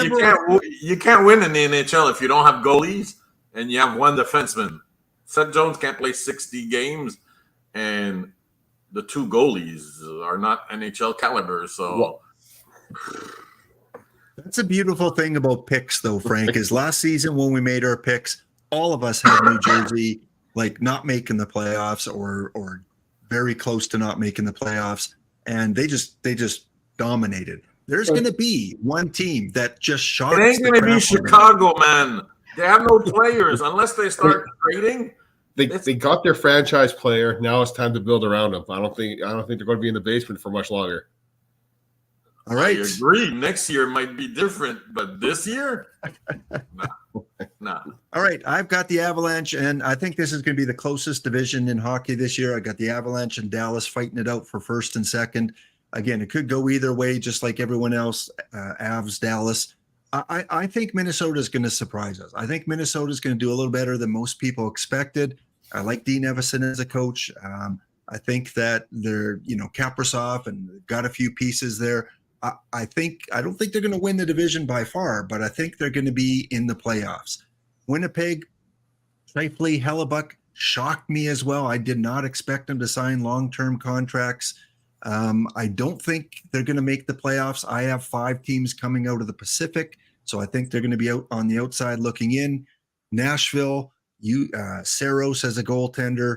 win in the NHL if you don't have goalies and you have one defenseman. Seth Jones can't play 60 games, and the 2 goalies are not NHL caliber. So That's a beautiful thing about picks, though, Frank, is last season when we made our picks, all of us had New Jersey like not making the playoffs or very close to not making the playoffs, and they just dominated. There's going to be one team that just shocks. It ain't going to be Chicago, man. They have no players unless they start trading. They got their franchise player. Now it's time to build around them. I don't think they're going to be in the basement for much longer. All right. I agree. Next year might be different, but this year, nah. All right. I've got the Avalanche, and I think this is going to be the closest division in hockey this year. I got the Avalanche and Dallas fighting it out for first and second. Again, it could go either way, just like everyone else. Avs, Dallas. I think Minnesota is going to surprise us. I think Minnesota is going to do a little better than most people expected. I like Dean Evison as a coach. I think that they're, Kaprizov and got a few pieces there. I don't think they're going to win the division by far, but I think they're going to be in the playoffs. Winnipeg, Scheifele, Hellebuck shocked me as well. I did not expect them to sign long-term contracts. I don't think they're going to make the playoffs. I have 5 teams coming out of the Pacific, so I think they're going to be out on the outside looking in. Nashville, Saros as a goaltender,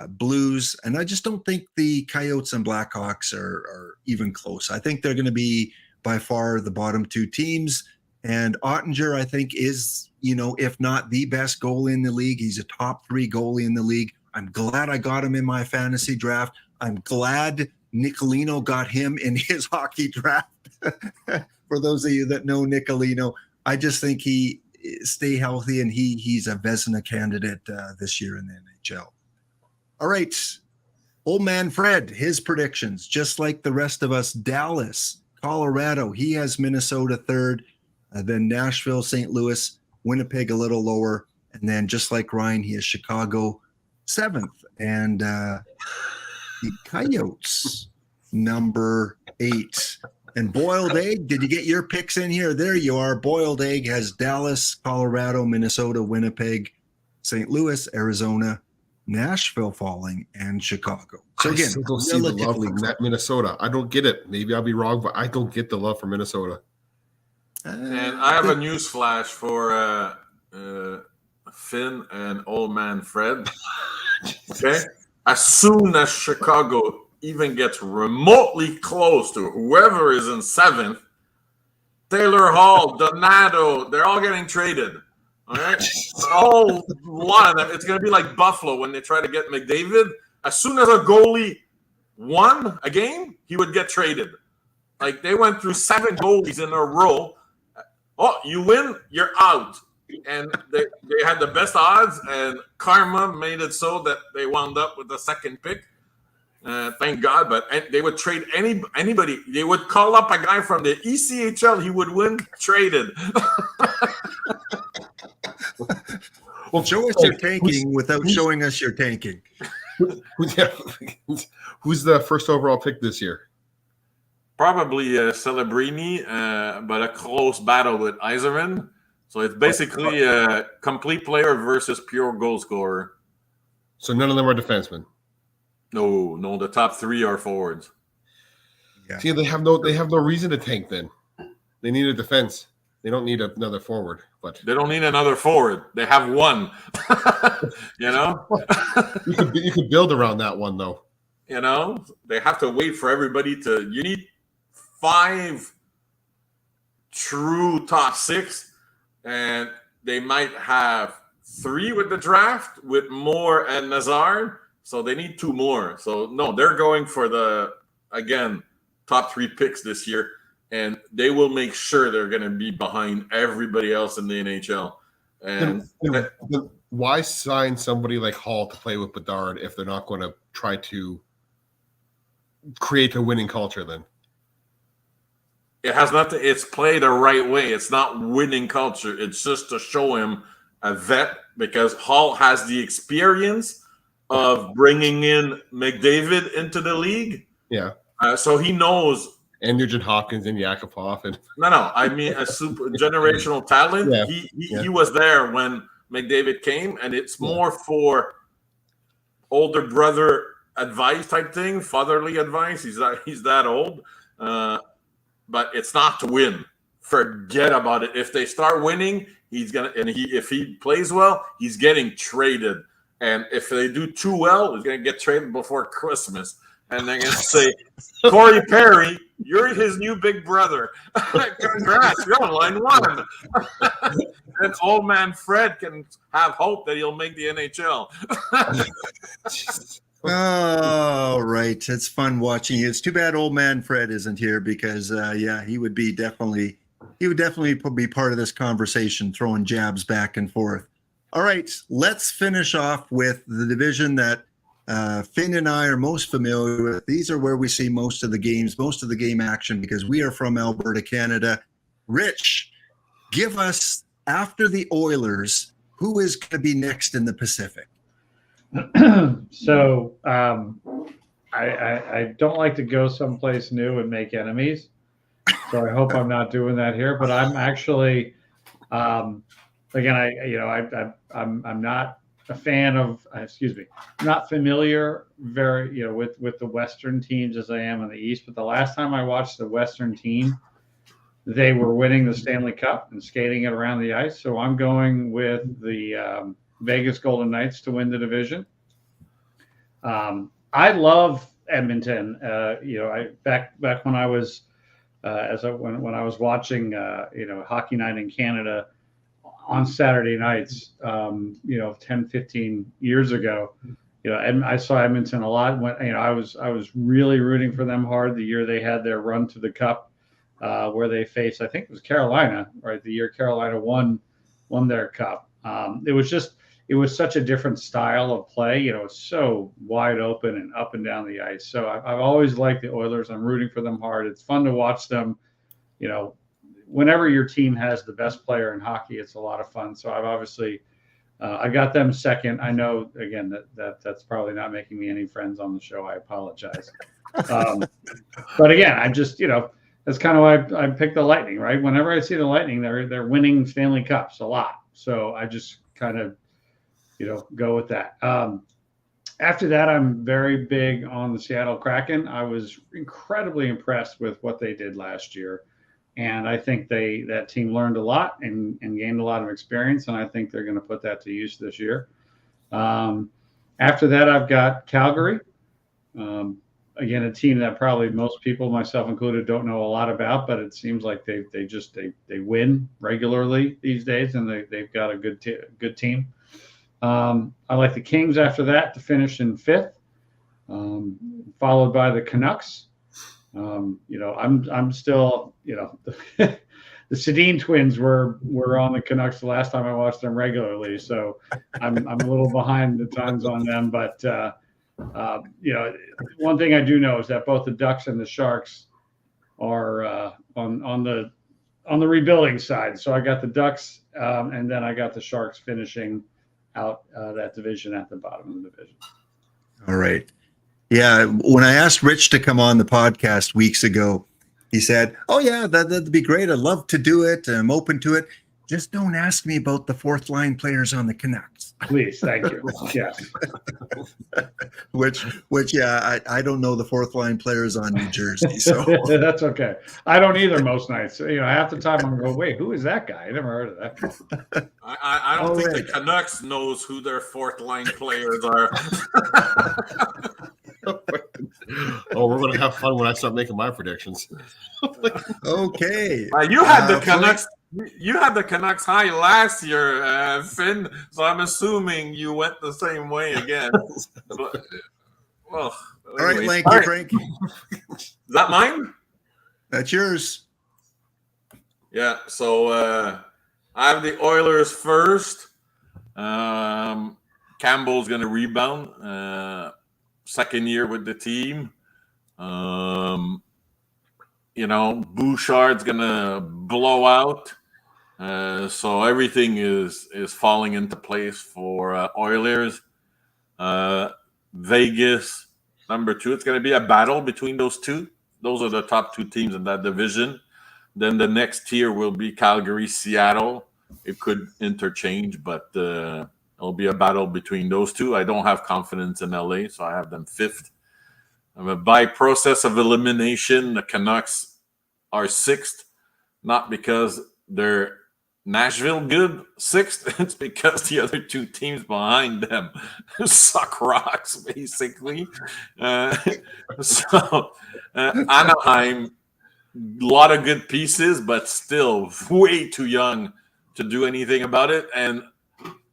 Blues, and I just don't think the Coyotes and Blackhawks are even close. I think they're going to be by far the bottom 2 teams, and Ottinger, I think, is, if not the best goalie in the league. He's a top 3 goalie in the league. I'm glad I got him in my fantasy draft. I'm glad Nicolino got him in his hockey draft. For those of you that know Nicolino, I just think he stay healthy, and he's a Vezina candidate this year in the NHL. All right, old man Fred, his predictions, just like the rest of us. Dallas, Colorado, he has Minnesota 3rd, then Nashville, St. Louis, Winnipeg a little lower, and then just like Ryan, he has Chicago 7th, and the Coyotes number 8. And Boiled Egg, did you get your picks in here? There you are. Boiled Egg has Dallas, Colorado, Minnesota, Winnipeg, St. Louis, Arizona, Nashville falling, and Chicago. So again, I don't see the love from Minnesota. I don't get it. Maybe I'll be wrong, but I don't get the love for Minnesota. And I have a news flash for Finn and old man Fred. Okay? As soon as Chicago even gets remotely close to whoever is in 7th, Taylor Hall, Donato, they're all getting traded. All right? All one of them. It's going to be like Buffalo when they try to get McDavid. As soon as a goalie won a game, he would get traded. Like, they went through 7 goalies in a row. Oh, you win, you're out. And they had the best odds, and karma made it so that they wound up with the 2nd pick. Thank God. But they would trade anybody. They would call up a guy from the ECHL. He would win, traded. Well, show us your tanking without showing us your tanking. Who's the first overall pick this year? Probably Celebrini, but a close battle with Yzerman. So it's basically a complete player versus pure goal scorer. So none of them are defensemen. No, the top 3 are forwards. Yeah. See, they have no reason to tank then. They need a defense. They don't need another forward. But they don't need another forward. They have one. You could build around that one though. They have to wait for everybody to. You need 5 true top 6, and they might have 3 with the draft with Moore and Nazar. So they need 2 more. So no, they're going for the top 3 picks this year. And they will make sure they're going to be behind everybody else in the NHL. And why sign somebody like Hall to play with Bedard if they're not going to try to create a winning culture then? It has nothing. It's played the right way. It's not winning culture. It's just to show him a vet, because Hall has the experience of bringing in McDavid into the league. Yeah. So he knows. And Nugent Hopkins and Yakupov. No. I mean, a super generational talent. Yeah. He was there when McDavid came, and it's more for older brother advice type thing, fatherly advice. He's that old, but it's not to win. forget about it. If they start winning, if he plays well, he's getting traded. And if they do too well, he's gonna get traded before Christmas. And they're gonna say, Corey Perry, you're his new big brother. Congrats, you're on line one. And old man Fred can have hope that he'll make the NHL. Oh, right. It's fun watching you. It's too bad old man Fred isn't here because, he would definitely be part of this conversation, throwing jabs back and forth. All right, let's finish off with the division that Finn and I are most familiar with. These are where we see most of the games, most of the game action, because we are from Alberta, Canada. Rich, give us, after the Oilers, who is going to be next in the Pacific? So I don't like to go someplace new and make enemies. So I hope I'm not doing that here. But I'm actually, again, I'm not a fan of. Not familiar with the Western teams as I am in the East. But the last time I watched the Western team, they were winning the Stanley Cup and skating it around the ice. So I'm going with the Vegas Golden Knights to win the division. I love Edmonton. Back when I was when I was watching Hockey Night in Canada on Saturday nights 10, 15 years ago, and I saw Edmonton a lot. When I was really rooting for them hard the year they had their run to the Cup, where they faced, I think it was Carolina, right? The year Carolina won their Cup. It was such a different style of play. It's so wide open and up and down the ice. So I've always liked the Oilers. I'm rooting for them hard. It's fun to watch them. Whenever your team has the best player in hockey, it's a lot of fun. So I've obviously, I got them second. I know, again, that's probably not making me any friends on the show. I apologize. But again, I just, that's kind of why I picked the Lightning, right? Whenever I see the Lightning, they're winning Stanley Cups a lot. So I just kind of, go with that. After that, I'm very big on the Seattle Kraken. I was incredibly impressed with what they did last year. And I think that team learned a lot and gained a lot of experience. And I think they're going to put that to use this year. After that, I've got Calgary. Again, a team that probably most people, myself included, don't know a lot about, but it seems like they win regularly these days, and they've got a good team. I like the Kings after that to finish in fifth, followed by the Canucks. I'm still, the Sedin twins were on the Canucks the last time I watched them regularly, so I'm a little behind the times on them. But one thing I do know is that both the Ducks and the Sharks are on the rebuilding side. So I got the Ducks, and then I got the Sharks finishing out that division at the bottom of the division. All right. Yeah. When I asked Rich to come on the podcast weeks ago, he said, "Oh yeah, that'd be great. I'd love to do it. I'm open to it. Just don't ask me about the fourth line players on the Canucks." Please, thank you. Yes. which, I don't know the fourth line players on New Jersey, so that's okay. I don't either most nights. Half the time I'm going, wait, who is that guy? I never heard of that. I don't think the Canucks knows who their fourth line players are. We're going to have fun when I start making my predictions. Okay. You had the Canucks. You had the Canucks high last year, Finn. So I'm assuming you went the same way again. All right, Lanky Frank. Is that mine? That's yours. Yeah. So I have the Oilers first. Campbell's going to rebound. Second year with the team. Bouchard's going to blow out. So everything is falling into place for Oilers. Vegas, number 2. It's going to be a battle between those two. Those are the top 2 teams in that division. Then the next tier will be Calgary, Seattle. It could interchange, but it'll be a battle between those two. I don't have confidence in LA, so I have them 5th. By process of elimination, the Canucks are 6th. not because they're Nashville good sixth. It's because the other two teams behind them suck rocks, basically. Anaheim, a lot of good pieces, but still way too young to do anything about it. And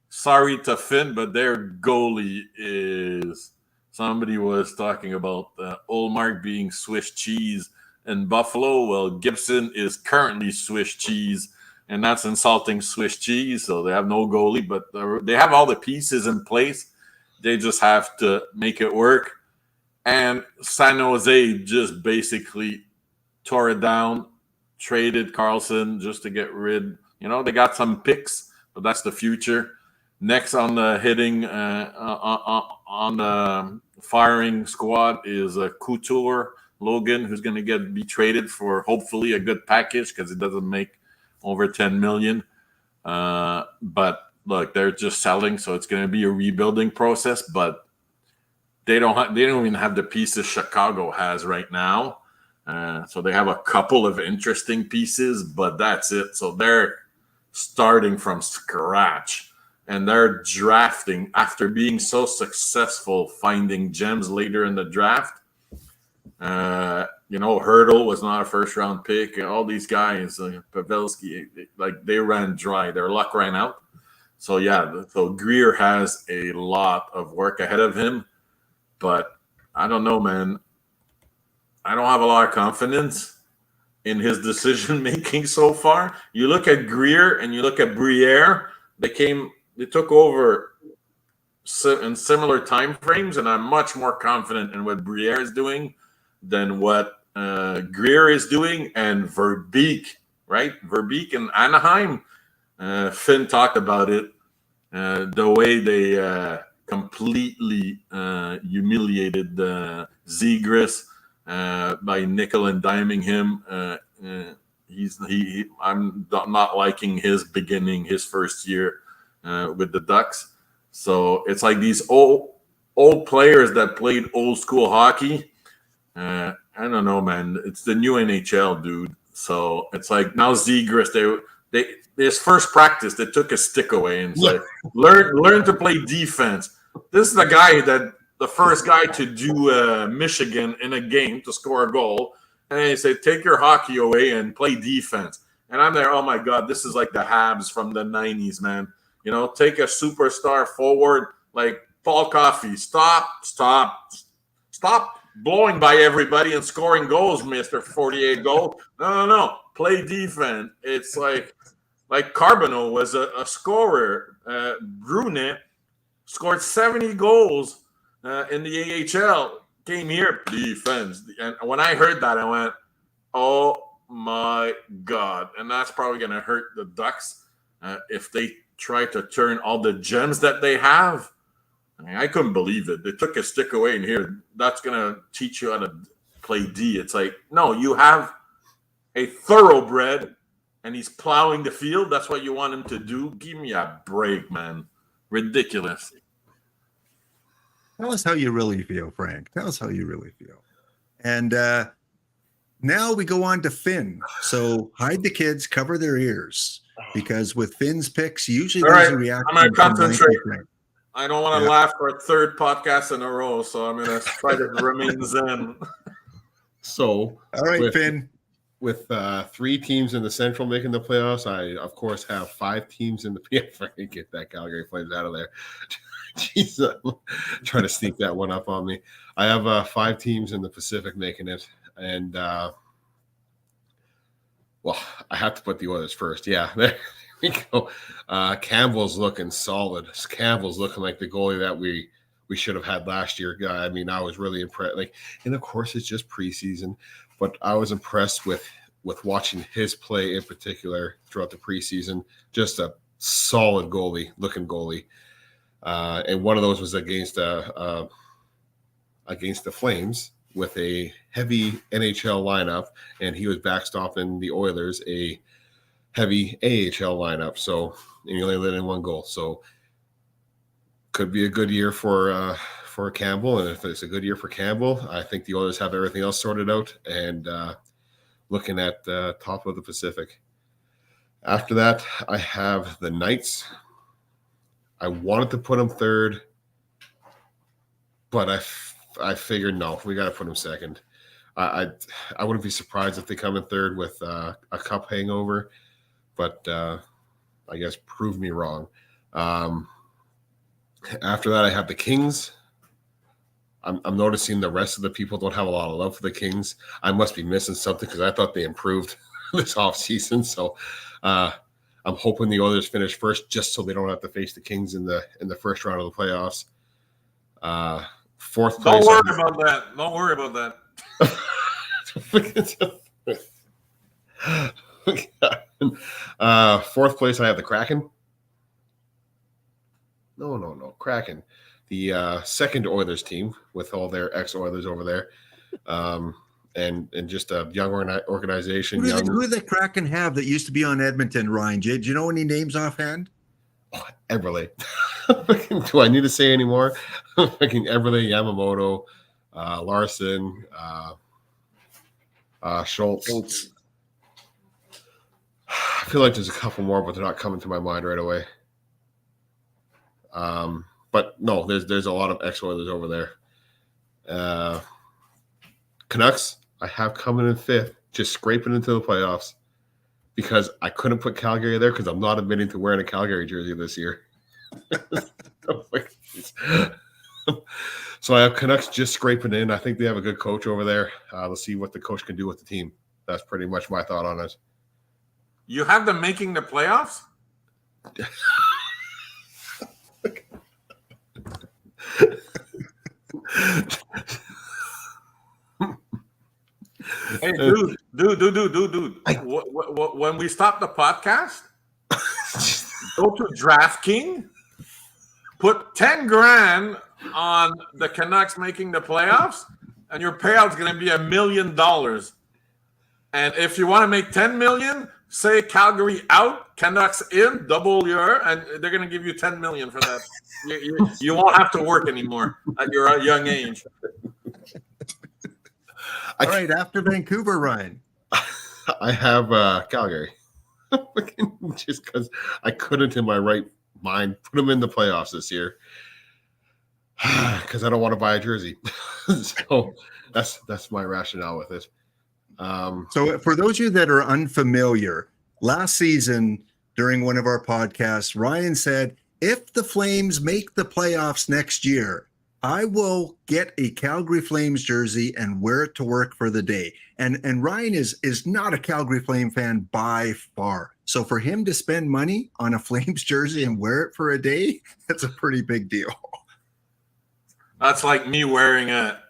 sorry to Finn, but their goalie is, somebody was talking about Olmark being Swiss cheese in Buffalo. Well, Gibson is currently Swiss cheese, and that's insulting Swiss cheese. So they have no goalie, but they have all the pieces in place. They just have to make it work. And San Jose just basically tore it down, traded Carlson just to get rid. They got some picks, but that's the future. Next on the hitting, on the firing squad is Couture Logan, who's going to be traded for hopefully a good package because it doesn't make over $10 million. But look, they're just selling, so it's going to be a rebuilding process. But they don't even have the pieces Chicago has right now. So they have a couple of interesting pieces, but that's it. So they're starting from scratch, and they're drafting after being so successful finding gems later in the draft. Hurdle was not a first-round pick. All these guys, Pavelski, they ran dry. Their luck ran out. So, so Greer has a lot of work ahead of him. But I don't know, man. I don't have a lot of confidence in his decision-making so far. You look at Greer and you look at Briere. They took over in similar time frames, and I'm much more confident in what Briere is doing than what Greer is doing. And Verbeek, right? Verbeek in Anaheim. Finn talked about it. The way they completely humiliated Zegras by nickel and diming him. I'm not liking his beginning, his first year with the Ducks. So it's like these old players that played old school hockey. I don't know, man. It's the new NHL, dude. So it's like now Zegras, his first practice, they took a stick away and said, learn to play defense. This is the first guy to do Michigan in a game to score a goal. And they say, take your hockey away and play defense. And I'm there, oh my God, this is like the Habs from the 90s, man. Take a superstar forward like Paul Coffey. Stop blowing by everybody and scoring goals, Mr. 48 goals. No. Play defense. It's like Carbonneau was a scorer. Brunet scored 70 goals in the AHL. Came here, defense. And when I heard that, I went, oh my God. And that's probably going to hurt the Ducks if they try to turn all the gems that they have. I couldn't believe it. They took a stick away, and here, that's going to teach you how to play D. It's like, no, you have a thoroughbred, and he's plowing the field. That's what you want him to do. Give me a break, man. Ridiculous. Tell us how you really feel, Frank. Tell us how you really feel. And now we go on to Finn. So hide the kids, cover their ears, because with Finn's picks, usually there's a reaction. I'm going to concentrate. I don't want to laugh for a third podcast in a row, so I'm going to try to remain zen. So, all right, Finn. With 3 teams in the Central making the playoffs, I, of course, have 5 teams in the PF. Get that Calgary Flames out of there. Jeez, trying to sneak that one up on me. I have 5 teams in the Pacific making it, and well, I have to put the Oilers first. Yeah, there we go. Campbell's looking solid. Campbell's looking like the goalie that we should have had last year. I mean, I was really impressed. And of course, it's just preseason, but I was impressed with watching his play in particular throughout the preseason. Just a solid looking goalie. And one of those was against the Flames with a heavy NHL lineup, and he was backstopping the Oilers, a heavy AHL lineup. So, and he only let in 1 goal. So, could be a good year for Campbell. And if it's a good year for Campbell, I think the Oilers have everything else sorted out. And looking at the top of the Pacific. After that, I have the Knights. I wanted to put them third, but I figured, no, we got to put them second. I wouldn't be surprised if they come in third with a cup hangover, but I guess prove me wrong. After that, I have the Kings. I'm noticing the rest of the people don't have a lot of love for the Kings. I must be missing something because I thought they improved this offseason. So I'm hoping the Oilers finish first just so they don't have to face the Kings in the first round of the playoffs. Fourth place. Don't worry about that. Don't worry about that. Fourth place, I have the Kraken. No, Kraken. The second Oilers team with all their ex-Oilers over there. And just a young organization. Who did the Kraken have that used to be on Edmonton, Ryan? Do you know any names offhand? Oh, Eberle. Do I need to say any more? Eberle, Yamamoto, Larson, Schultz. I feel like there's a couple more, but they're not coming to my mind right away. But no, there's a lot of ex-Oilers over there. Canucks, I have coming in fifth, just scraping into the playoffs because I couldn't put Calgary there because I'm not admitting to wearing a Calgary jersey this year. So I have Canucks just scraping in. I think they have a good coach over there. Let's see what the coach can do with the team. That's pretty much my thought on it. You have them making the playoffs? Hey, dude. When we stop the podcast, go to DraftKings, put 10 grand on the Canucks making the playoffs, and your payout's going to be $1 million. And if you want to make 10 million, say Calgary out, Canucks in, double and they're going to give you 10 million for that. You won't have to work anymore at your young age. All right, after Vancouver, Ryan. I have Calgary. Just because I couldn't in my right mind put them in the playoffs this year. Because I don't want to buy a jersey. So that's my rationale with it. So for those of you that are unfamiliar, last season during one of our podcasts, Ryan said, if the Flames make the playoffs next year, I will get a Calgary Flames jersey and wear it to work for the day. And Ryan is not a Calgary Flame fan by far. So for him to spend money on a Flames jersey and wear it for a day, that's a pretty big deal. That's like me wearing a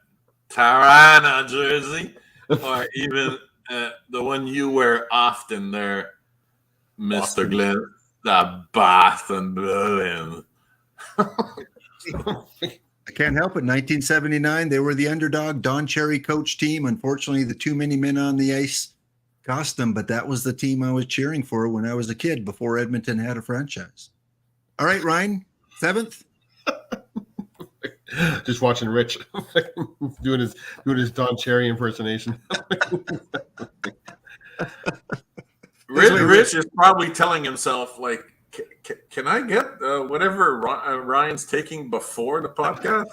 Tirana jersey or even the one you wear often there, Mr. Glenn, the Boston Bruins. I can't help it. 1979, they were the underdog Don Cherry coach team. Unfortunately, the too many men on the ice cost them, but that was the team I was cheering for when I was a kid before Edmonton had a franchise. All right, Ryan, seventh. Just watching Rich doing his Don Cherry impersonation. Rich is probably telling himself, like, can I get whatever Ryan's taking before the podcast?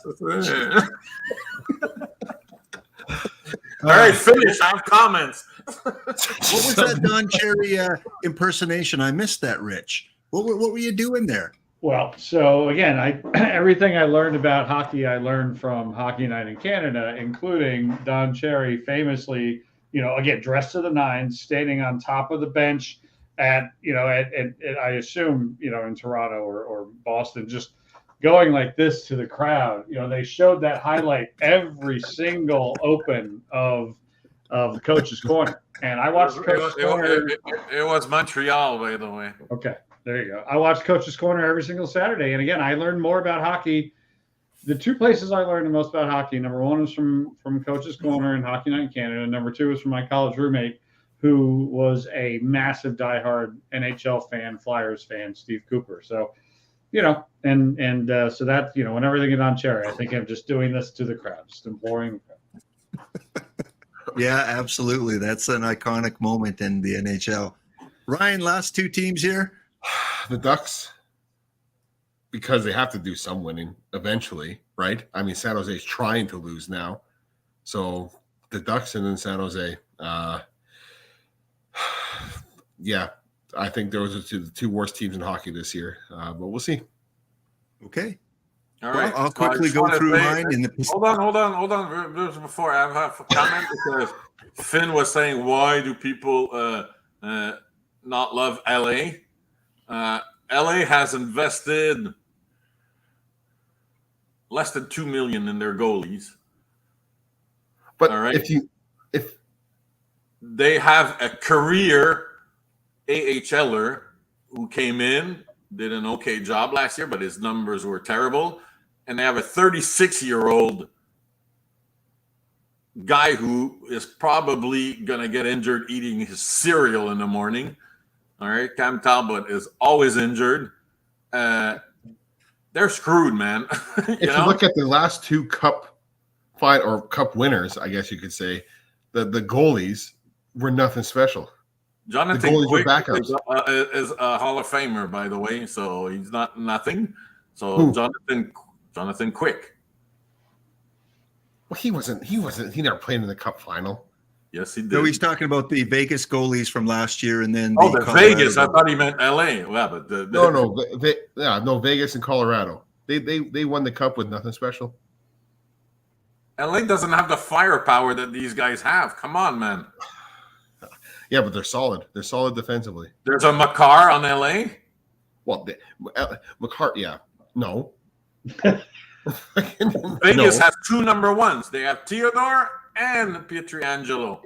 All right, finish. I have comments. What was that Don Cherry impersonation? I missed that, Rich. What were you doing there? Well, so again, everything I learned about hockey, I learned from Hockey Night in Canada, including Don Cherry famously, again, dressed to the nines, standing on top of the bench at I assume, in Toronto or Boston, just going like this to the crowd. They showed that highlight every single open of the coach's corner. And I watched the coach's corner. It was Montreal, by the way. Okay. There you go. I watch Coach's Corner every single Saturday. And again, I learned more about hockey. The two places I learned the most about hockey, number one was from Coach's Corner and Hockey Night in Canada. Number two was from my college roommate, who was a massive diehard NHL fan, Flyers fan, Steve Cooper. So, so that, whenever they get on Cherry, I think I'm just doing this to the crowd, just imploring the crowd. Yeah, absolutely. That's an iconic moment in the NHL. Ryan, last two teams here. The Ducks, because they have to do some winning eventually, right? I mean, San Jose's trying to lose now. So the Ducks and then San Jose. Yeah, I think those are the two worst teams in hockey this year. But we'll see. Okay. All Well, right. I'll So I quickly just go wanna through say- mine in the Hold on. Just before I have a comment, because Finn was saying, why do people not love LA? LA has invested less than $2 million in their goalies. But All right. if They have a career AHLer who came in, did an okay job last year, but his numbers were terrible. And they have a 36-year-old guy who is probably going to get injured eating his cereal in the morning. All right. Cam Talbot is always injured. They're screwed, man. if you look at the last two cup winners, I guess you could say, the goalies were nothing special. Jonathan goalies were Quick backups. is a Hall of Famer, by the way, so he's not nothing. So Who? Jonathan Quick. Well, he wasn't. He never played in the cup final. Yes, he did. No, he's talking about the Vegas goalies from last year, and then the Colorado Vegas. I goalies. thought he meant LA. Well, but No, Vegas and Colorado. They won the cup with nothing special. LA doesn't have the firepower that these guys have. Come on, man. Yeah, but they're solid. They're solid defensively. There's a Makar on LA. Well, McCart, yeah. No. Vegas has two number ones. They have Theodore and Pietrangelo.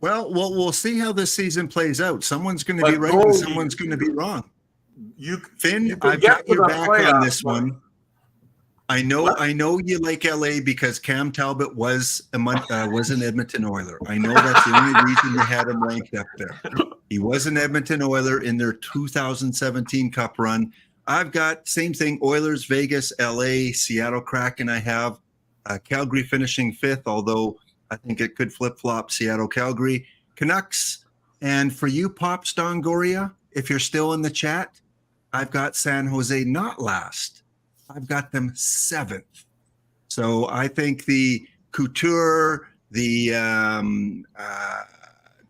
Well, we'll see how this season plays out. Someone's going to be But right and someone's going to be wrong. Finn, you can I've get got to your the back playoffs, on this but- one. I know you like LA because Cam Talbot was an Edmonton Oiler. I know that's the only reason they had him ranked up there. He was an Edmonton Oiler in their 2017 Cup run. I've got same thing: Oilers, Vegas, LA, Seattle Kraken. I have Calgary finishing fifth, although I think it could flip-flop Seattle, Calgary, Canucks. And for you, Pop Stongoria, if you're still in the chat, I've got San Jose not last. I've got them seventh. So I think the Couture, the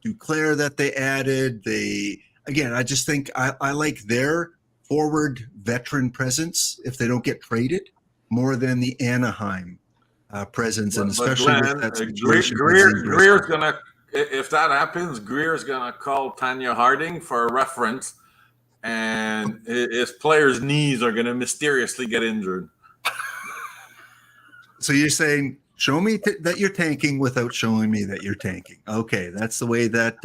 Duclair that they added, I just think I like their forward veteran presence if they don't get traded more than the Anaheim presence, and especially with that situation. Greer's gonna, if that happens, Greer's gonna call Tanya Harding for a reference, and his players' knees are gonna mysteriously get injured. So you're saying, show me that you're tanking without showing me that you're tanking. Okay, that's the way that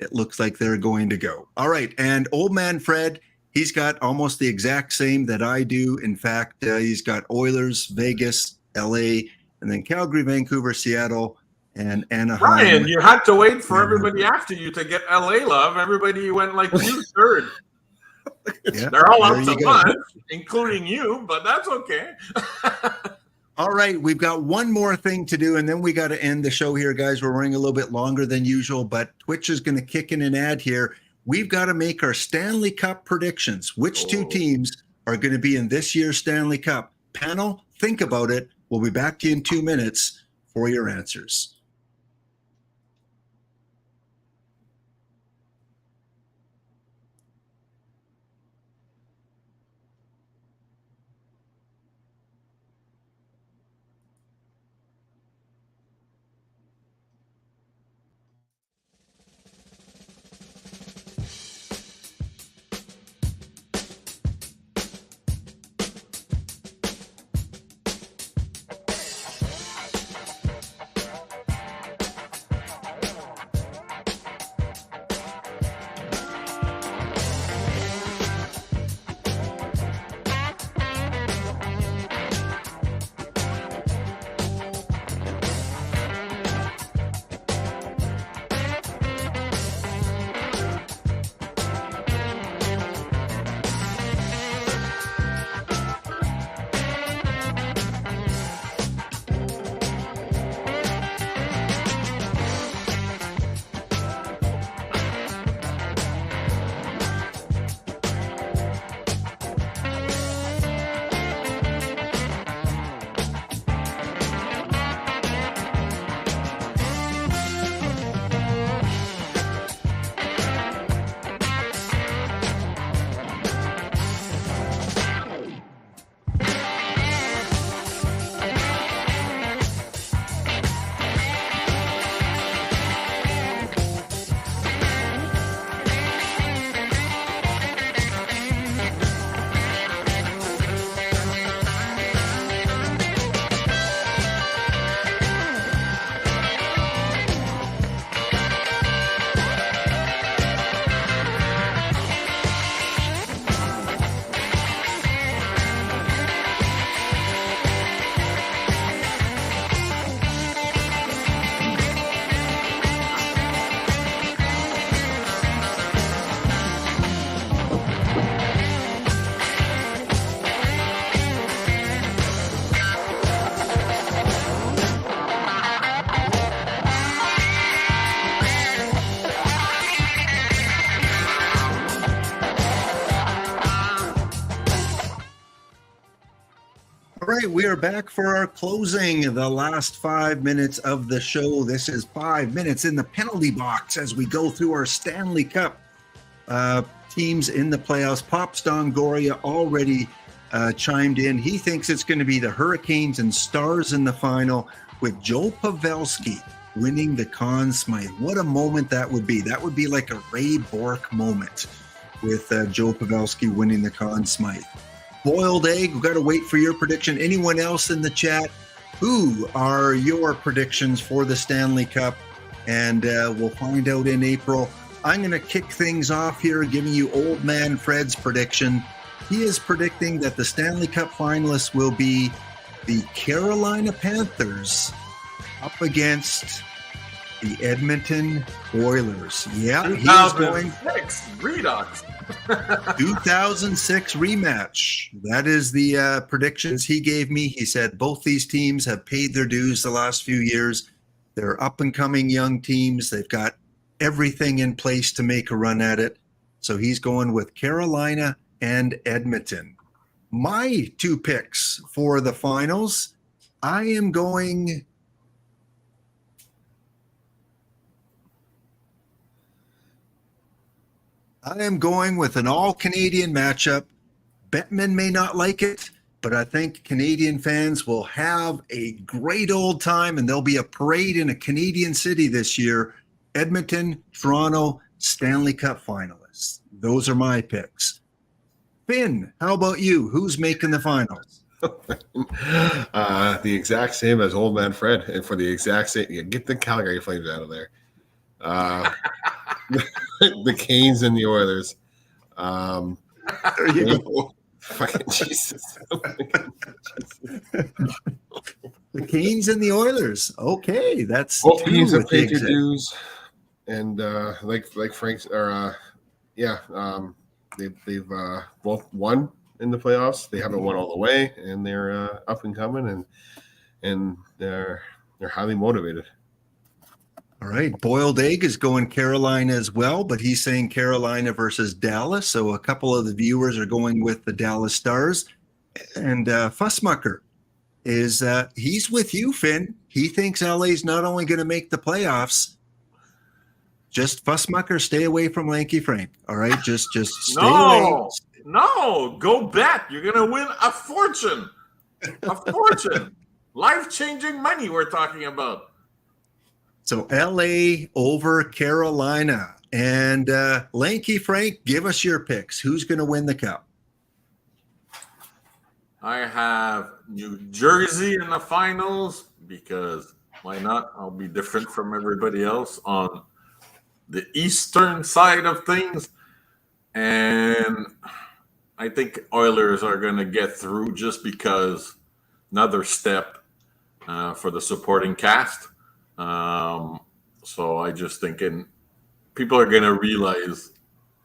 it looks like they're going to go. All right, and old man Fred, he's got almost the exact same that I do. In fact, he's got Oilers, Vegas, LA, and then Calgary, Vancouver, Seattle, and Anaheim. Brian, you had to wait for everybody after you to get LA love. Everybody went like you third. Yeah, They're all there out you to go. lunch, including you, but that's okay. All right, we've got one more thing to do, and then we got to end the show here, guys. We're running a little bit longer than usual, but Twitch is going to kick in an ad here. We've got to make our Stanley Cup predictions. Which two teams are going to be in this year's Stanley Cup? Panel, think about it. We'll be back to you in 2 minutes for your answers. right, we are back for our closing, the last 5 minutes of the show. This is 5 minutes in the penalty box as we go through our Stanley Cup teams in the playoffs. Pop Stongoria already chimed in. He thinks it's going to be the Hurricanes and Stars in the final, with Joe Pavelski winning the Conn Smythe. What a moment that would be. That would be like a Ray Bourque moment with Joe Pavelski winning the Conn Smythe. Boiled egg, we've got to wait for your prediction. Anyone else in the chat? Who are your predictions for the Stanley Cup? And we'll find out in April. I'm going to kick things off here, giving you Old Man Fred's prediction. He is predicting that the Stanley Cup finalists will be the Carolina Panthers up against the Edmonton Oilers. Yeah, he is going 2006 Redux. 2006 rematch. That is the predictions he gave me. He said both these teams have paid their dues the last few years. They're up-and-coming young teams. They've got everything in place to make a run at it. So he's going with Carolina and Edmonton. My two picks for the finals, I am going with an all-Canadian matchup. Bettman may not like it, but I think Canadian fans will have a great old time, and there'll be a parade in a Canadian city this year. Edmonton, Toronto, Stanley Cup finalists. Those are my picks. Finn, how about you? Who's making the finals? The exact same as Old Man Fred, and for the exact same, get the Calgary Flames out of there. The Canes and the Oilers. There you go. Fucking Jesus. The Canes and the Oilers. Okay, that's Both two teams have with the paid their exact- dues, and like Frank's, they've both won in the playoffs. They haven't won all the way, and they're up and coming, and they're highly motivated. All right, Boiled Egg is going Carolina as well, but he's saying Carolina versus Dallas. So a couple of the viewers are going with the Dallas Stars. And Fussmucker is he's with you, Finn. He thinks LA's not only going to make the playoffs. Just Fussmucker, stay away from Lanky Frank. All right, just stay away. No, go bet. You're gonna win a fortune. A fortune. Life-changing money we're talking about. So LA over Carolina. And Lanky Frank, give us your picks. Who's going to win the cup? I have New Jersey in the finals because why not? I'll be different from everybody else on the eastern side of things. And I think Oilers are going to get through just because another step for the supporting cast. So I just thinking people are going to realize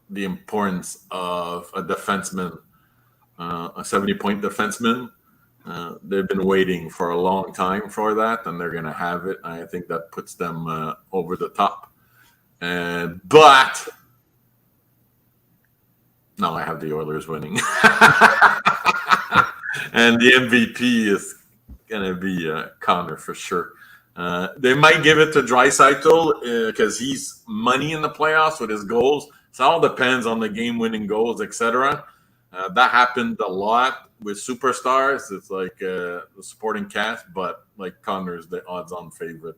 the importance of a defenseman, a 70-point defenseman. They've been waiting for a long time for that, and they're going to have it. I think that puts them over the top. But no, I have the Oilers winning. And the MVP is going to be Connor for sure. They might give it to Draisaitl because he's money in the playoffs with his goals. So it all depends on the game-winning goals, etc. That happened a lot with superstars. It's like the supporting cast, but like Connor's the odds-on favorite.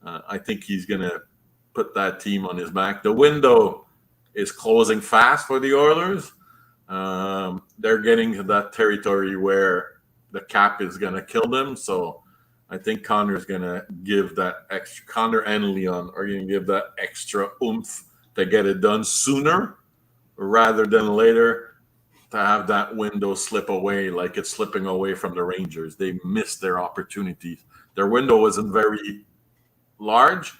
I think he's going to put that team on his back. The window is closing fast for the Oilers. They're getting to that territory where the cap is going to kill them. So I think Connor's going to give that extra. Connor and Leon are going to give that extra oomph to get it done sooner rather than later, to have that window slip away like it's slipping away from the Rangers. They missed their opportunities. Their window wasn't very large,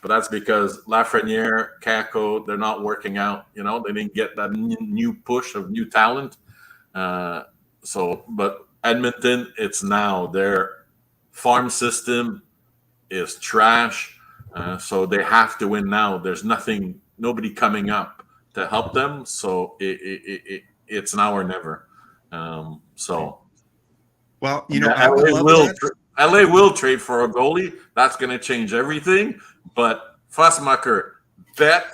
but that's because Lafreniere, Kako, they're not working out. You know, they didn't get that new push of new talent. But Edmonton, it's now. Their farm system is trash, so they have to win now. There's nobody coming up to help them, so it's now or never. So Well, I would love that. LA will trade for a goalie. That's going to change everything. But Fussmacher, bet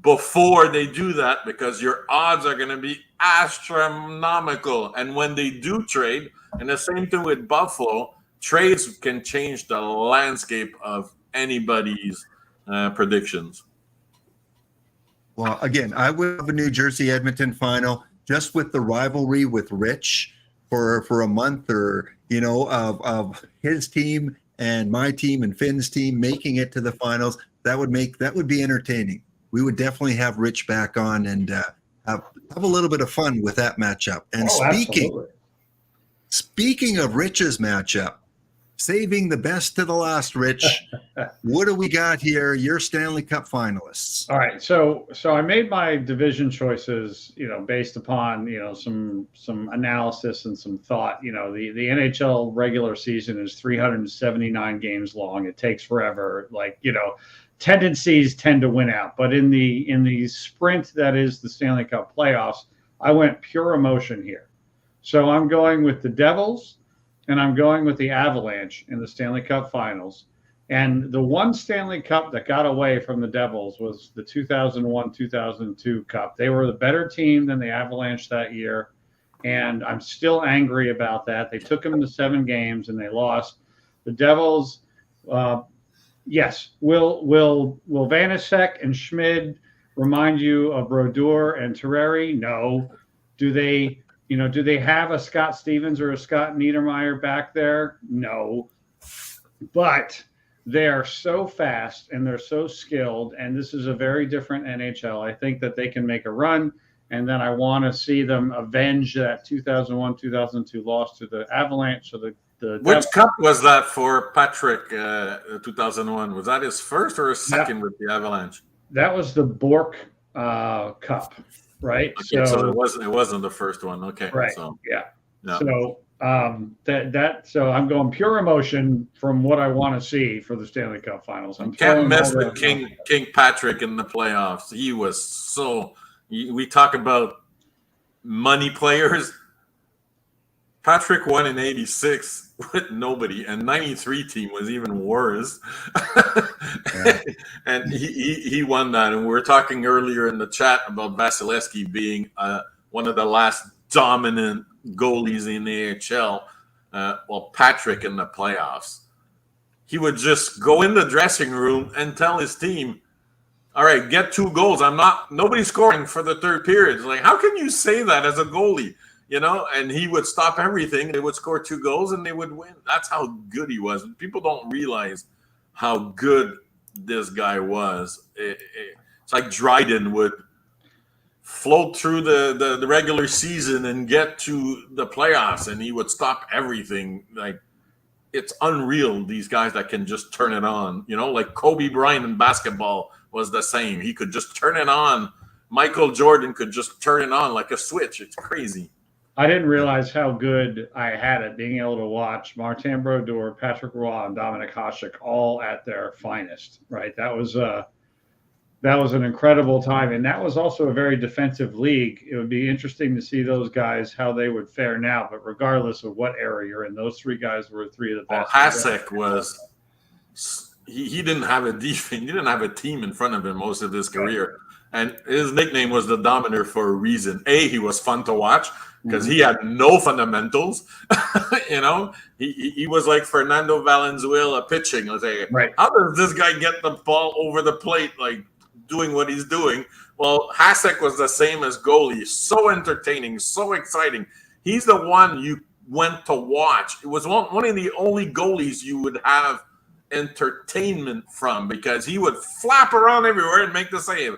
before they do that, because your odds are going to be astronomical. And when they do trade, and the same thing with Buffalo, trades can change the landscape of anybody's predictions. Well, again, I would have a New Jersey Edmonton final just with the rivalry with Rich for a month, or of his team and my team and Finn's team making it to the finals. That would be entertaining. We would definitely have Rich back on and have a little bit of fun with that matchup. And speaking of Rich's matchup, saving the best to the last, Rich, what do we got here? Your Stanley Cup finalists. All right. So I made my division choices, based upon, some analysis and some thought. The NHL regular season is 379 games long. It takes forever. Tendencies tend to win out. But in the sprint that is the Stanley Cup playoffs, I went pure emotion here. So I'm going with the Devils, and I'm going with the Avalanche in the Stanley Cup Finals. And the one Stanley Cup that got away from the Devils was the 2001-2002 Cup. They were the better team than the Avalanche that year, and I'm still angry about that. They took them to 7 games, and they lost. The Devils, yes, will Vanacek and Schmid remind you of Brodeur and Terreri? No. Do they have a Scott Stevens or a Scott Niedermayer back there? No. But they are so fast and they're so skilled, and this is a very different NHL. I think that they can make a run, and then I want to see them avenge that 2001-2002 loss to the Avalanche. So which cup was that for Patrick? 2001, was that his first or his second with the Avalanche? That was the Bork Cup. Right. Okay, so it wasn't the first one. Okay. Right. So, yeah. No. So so I'm going pure emotion from what I want to see for the Stanley Cup Finals. You can't mess with King Patrick in the playoffs. He was we talk about money players. Patrick won in 86 with nobody, and 93 team was even worse. Yeah. And he won that. And we were talking earlier in the chat about Vasilevsky being one of the last dominant goalies in the AHL. Well, Patrick in the playoffs, he would just go in the dressing room and tell his team, all right, get 2 goals. Nobody's scoring for the third period. It's like, how can you say that as a goalie? And he would stop everything. They would score 2 goals and they would win. That's how good he was. People don't realize how good this guy was. It's like Dryden would float through the regular season and get to the playoffs, and he would stop everything. Like, it's unreal, these guys that can just turn it on. Like Kobe Bryant in basketball was the same. He could just turn it on. Michael Jordan could just turn it on like a switch. It's crazy. I didn't realize how good I had it being able to watch Martin Brodeur, Patrick Roy, and Dominic Hasek all at their finest. Right, that was an incredible time, and that was also a very defensive league. It would be interesting to see those guys how they would fare now. But regardless of what era you're in, those 3 guys were 3 of the best. Hasek was he didn't have a defense. He didn't have a team in front of him most of his career, and his nickname was the Dominator for a reason. He was fun to watch because he had no fundamentals. He was like Fernando Valenzuela pitching. Let's say, right. How does this guy get the ball over the plate, like doing what he's doing? Well, Hasek was the same as goalie. So entertaining, so exciting. He's the one you went to watch. It was one of the only goalies you would have entertainment from, because he would flap around everywhere and make the save.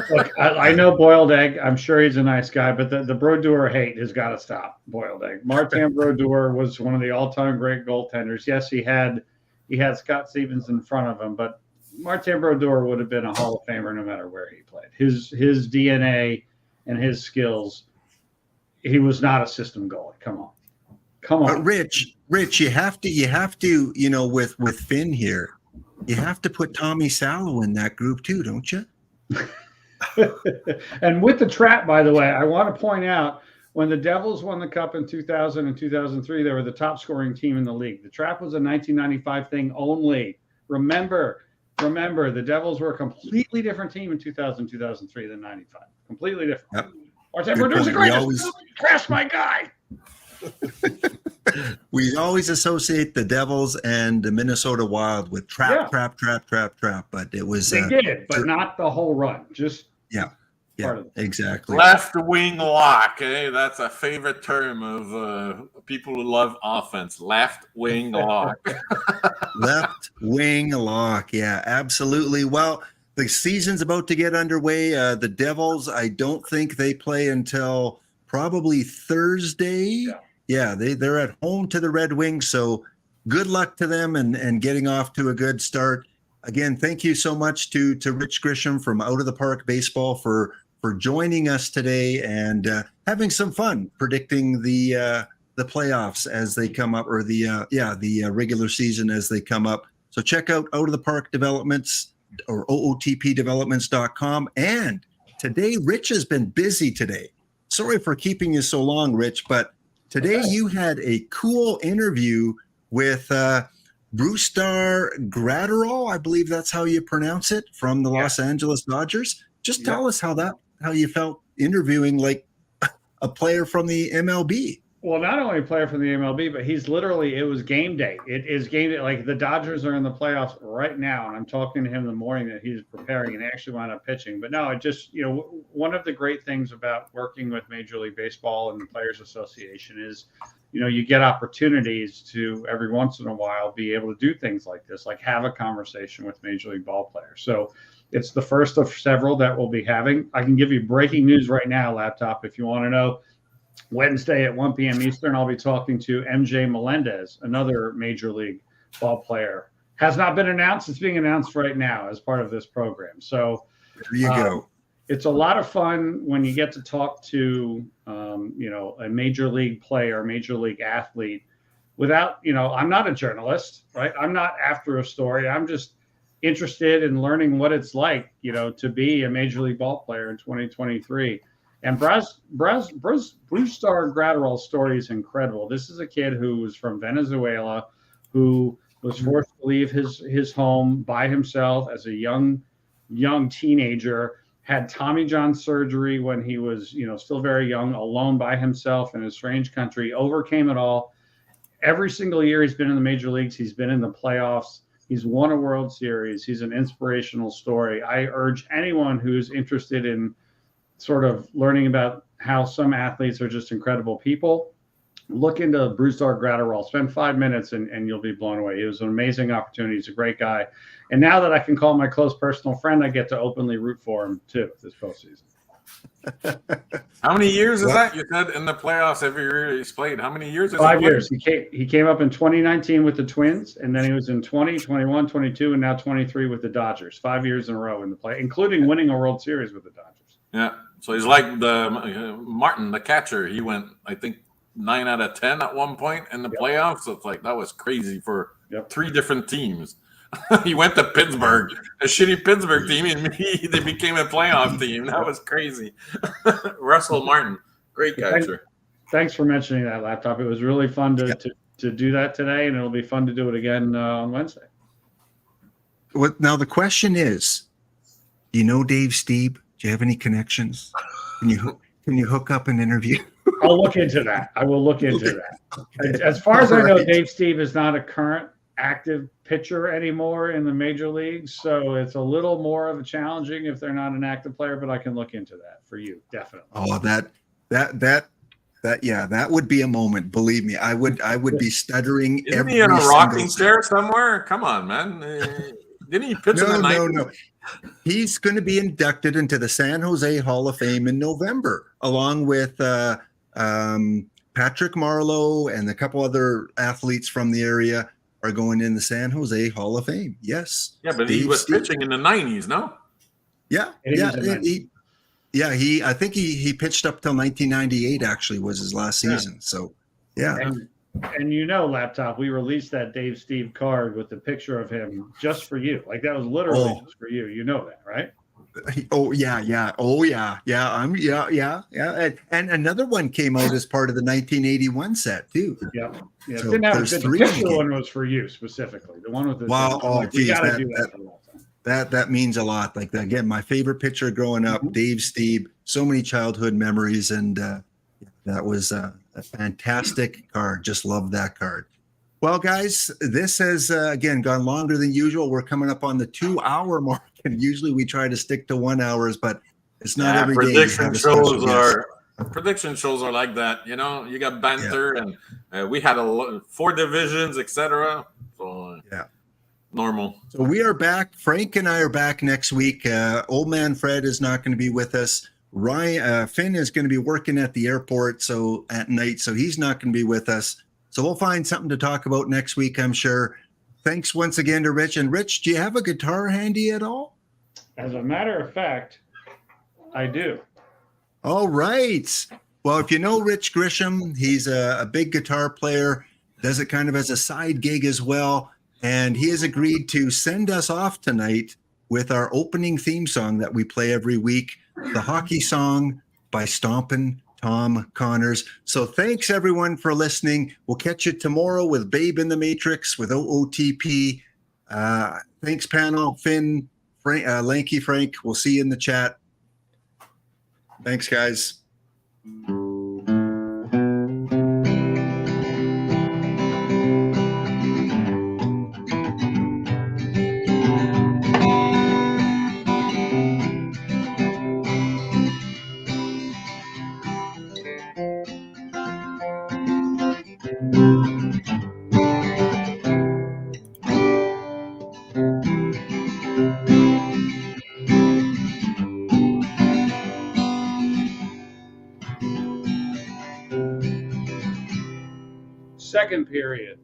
Look, I know Boiled Egg. I'm sure he's a nice guy, but the Brodeur hate has got to stop. Boiled Egg. Martin Brodeur was one of the all-time great goaltenders. Yes, he had Scott Stevens in front of him, but Martin Brodeur would have been a Hall of Famer no matter where he played. His DNA and his skills. He was not a system goalie. Come on. But Rich, you have to, with Finn here, you have to put Tommy Salo in that group too, don't you? And with the trap, by the way, I want to point out when the Devils won the Cup in 2000 and 2003, they were the top scoring team in the league. The trap was a 1995 thing only. Remember, the Devils were a completely different team in 2000, 2003 than 95. Completely different. Yep. Our producer crashed my guy. We always associate the Devils and the Minnesota Wild with trap. But it was they did, but not the whole run. Just part of it. Exactly. Left wing lock. That's a favorite term of people who love offense. Left wing lock. Left wing lock. Yeah, absolutely. Well, the season's about to get underway. The Devils, I don't think they play until probably Thursday. Yeah, they're at home to the Red Wings. So good luck to them and getting off to a good start. Again, thank you so much to Rich Grisham from Out of the Park Baseball for joining us today and having some fun predicting the playoffs as they come up, or the regular season as they come up. So check out Out of the Park Developments or OOTPdevelopments.com. And today, Rich has been busy today. Sorry for keeping you so long, Rich, but today you had a cool interview with Brusdar Graterol, I believe that's how you pronounce it, from the Los Angeles Dodgers. Just tell us how you felt interviewing like a player from the MLB. Well, not only a player from the MLB, but it was game day. It is game day. Like the Dodgers are in the playoffs right now, and I'm talking to him in the morning that he's preparing and actually wound up pitching. But no, it just, one of the great things about working with Major League Baseball and the Players Association is, you get opportunities to every once in a while be able to do things like this, like have a conversation with Major League ball players. So it's the first of several that we'll be having. I can give you breaking news right now, Laptop, if you want to know. Wednesday at 1 p.m. Eastern, I'll be talking to MJ Melendez, another Major League ball player. Has not been announced. It's being announced right now as part of this program. So there you go. It's a lot of fun when you get to talk to, a Major League player, Major League athlete without, I'm not a journalist, right? I'm not after a story. I'm just interested in learning what it's like, to be a Major League ball player in 2023. And Brusdar Graterol's story is incredible. This is a kid who was from Venezuela, who was forced to leave his home by himself as a young teenager, had Tommy John surgery when he was, still very young, alone by himself in a strange country, overcame it all. Every single year he's been in the major leagues. He's been in the playoffs. He's won a World Series. He's an inspirational story. I urge anyone who's interested in sort of learning about how some athletes are just incredible people, look into Brusdar Graterol. Spend 5 minutes and you'll be blown away. It was an amazing opportunity. He's a great guy. And now that I can call him my close personal friend, I get to openly root for him too this postseason. How many years is that? You said in the playoffs every year he's played. How many years? 5 years. He came up in 2019 with the Twins, and then he was in 20, 21, 22, and now 23 with the Dodgers. 5 years in a row in the play, including winning a World Series with the Dodgers. Yeah. So he's like the Martin, the catcher. He went, I think, 9 out of 10 at one point in the playoffs. So it's like that was crazy for 3 different teams. He went to Pittsburgh, a shitty Pittsburgh team, and they became a playoff team. That was crazy. Russell Martin, great catcher. Thanks for mentioning that, Laptop. It was really fun to do that today, and it'll be fun to do it again on Wednesday. Now the question is, do you know Dave Stieb? Do you have any connections? Can you hook up an interview? I'll look into that. I will look into that. Okay. As far as I know, Dave Stieb is not a current active pitcher anymore in the major leagues, so it's a little more of a challenging if they're not an active player. But I can look into that for you, definitely. Oh, that would be a moment. Believe me, I would be stuttering. Isn't he in a rocking chair somewhere? Come on, man. Didn't he pitch in the night? No. He's going to be inducted into the San Jose Hall of Fame in November, along with Patrick Marleau and a couple other athletes from the area are going in the San Jose Hall of Fame. Yes. Yeah, but he was pitching in the 90s, no? Yeah. I think he pitched up till 1998. Actually, was his last season. So, yeah. And Laptop, we released that Dave Stieb card with the picture of him just for you. Like that was literally just for you. You know that, right? Oh yeah. Oh yeah. And another one came out as part of the 1981 set too. Yeah. Yeah. So Didn't have there's the three in the picture game. one was for you specifically. The one with the Wow. I'm Oh, like, we geez, got to do that for a long time. that means a lot. Like again, my favorite picture growing up, Dave Steeb, so many childhood memories, and that was a fantastic card. Just love that card. Well, guys, this has again gone longer than usual. We're coming up on the 2-hour mark, and usually we try to stick to 1 hour, but it's not every day. Prediction shows are like that. You know, you got banter, and we had 4 divisions, etc. So yeah. Normal. So we are back. Frank and I are back next week. Old man Fred is not going to be with us. Ryan Finn is going to be working at the airport at night, so he's not going to be with us. So we'll find something to talk about next week, I'm sure. Thanks once again to Rich. And Rich, do you have a guitar handy at all? As a matter of fact, I do. All right. Well, if you know Rich Grisham, he's a big guitar player, does it kind of as a side gig as well. And he has agreed to send us off tonight with our opening theme song that we play every week, the hockey song by Stompin' Tom Connors. So thanks everyone for listening. We'll catch you tomorrow with Babe in the Matrix with OOTP. Thanks panel, Finn, Frank, Lanky Frank. We'll see you in the chat. Thanks guys. Second period.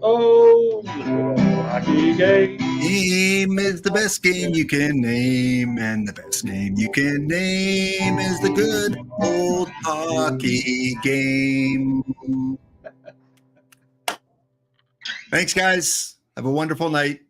Oh, hockey game. Game is the best game you can name, and the best game you can name is the good old hockey game. Thanks, guys. Have a wonderful night.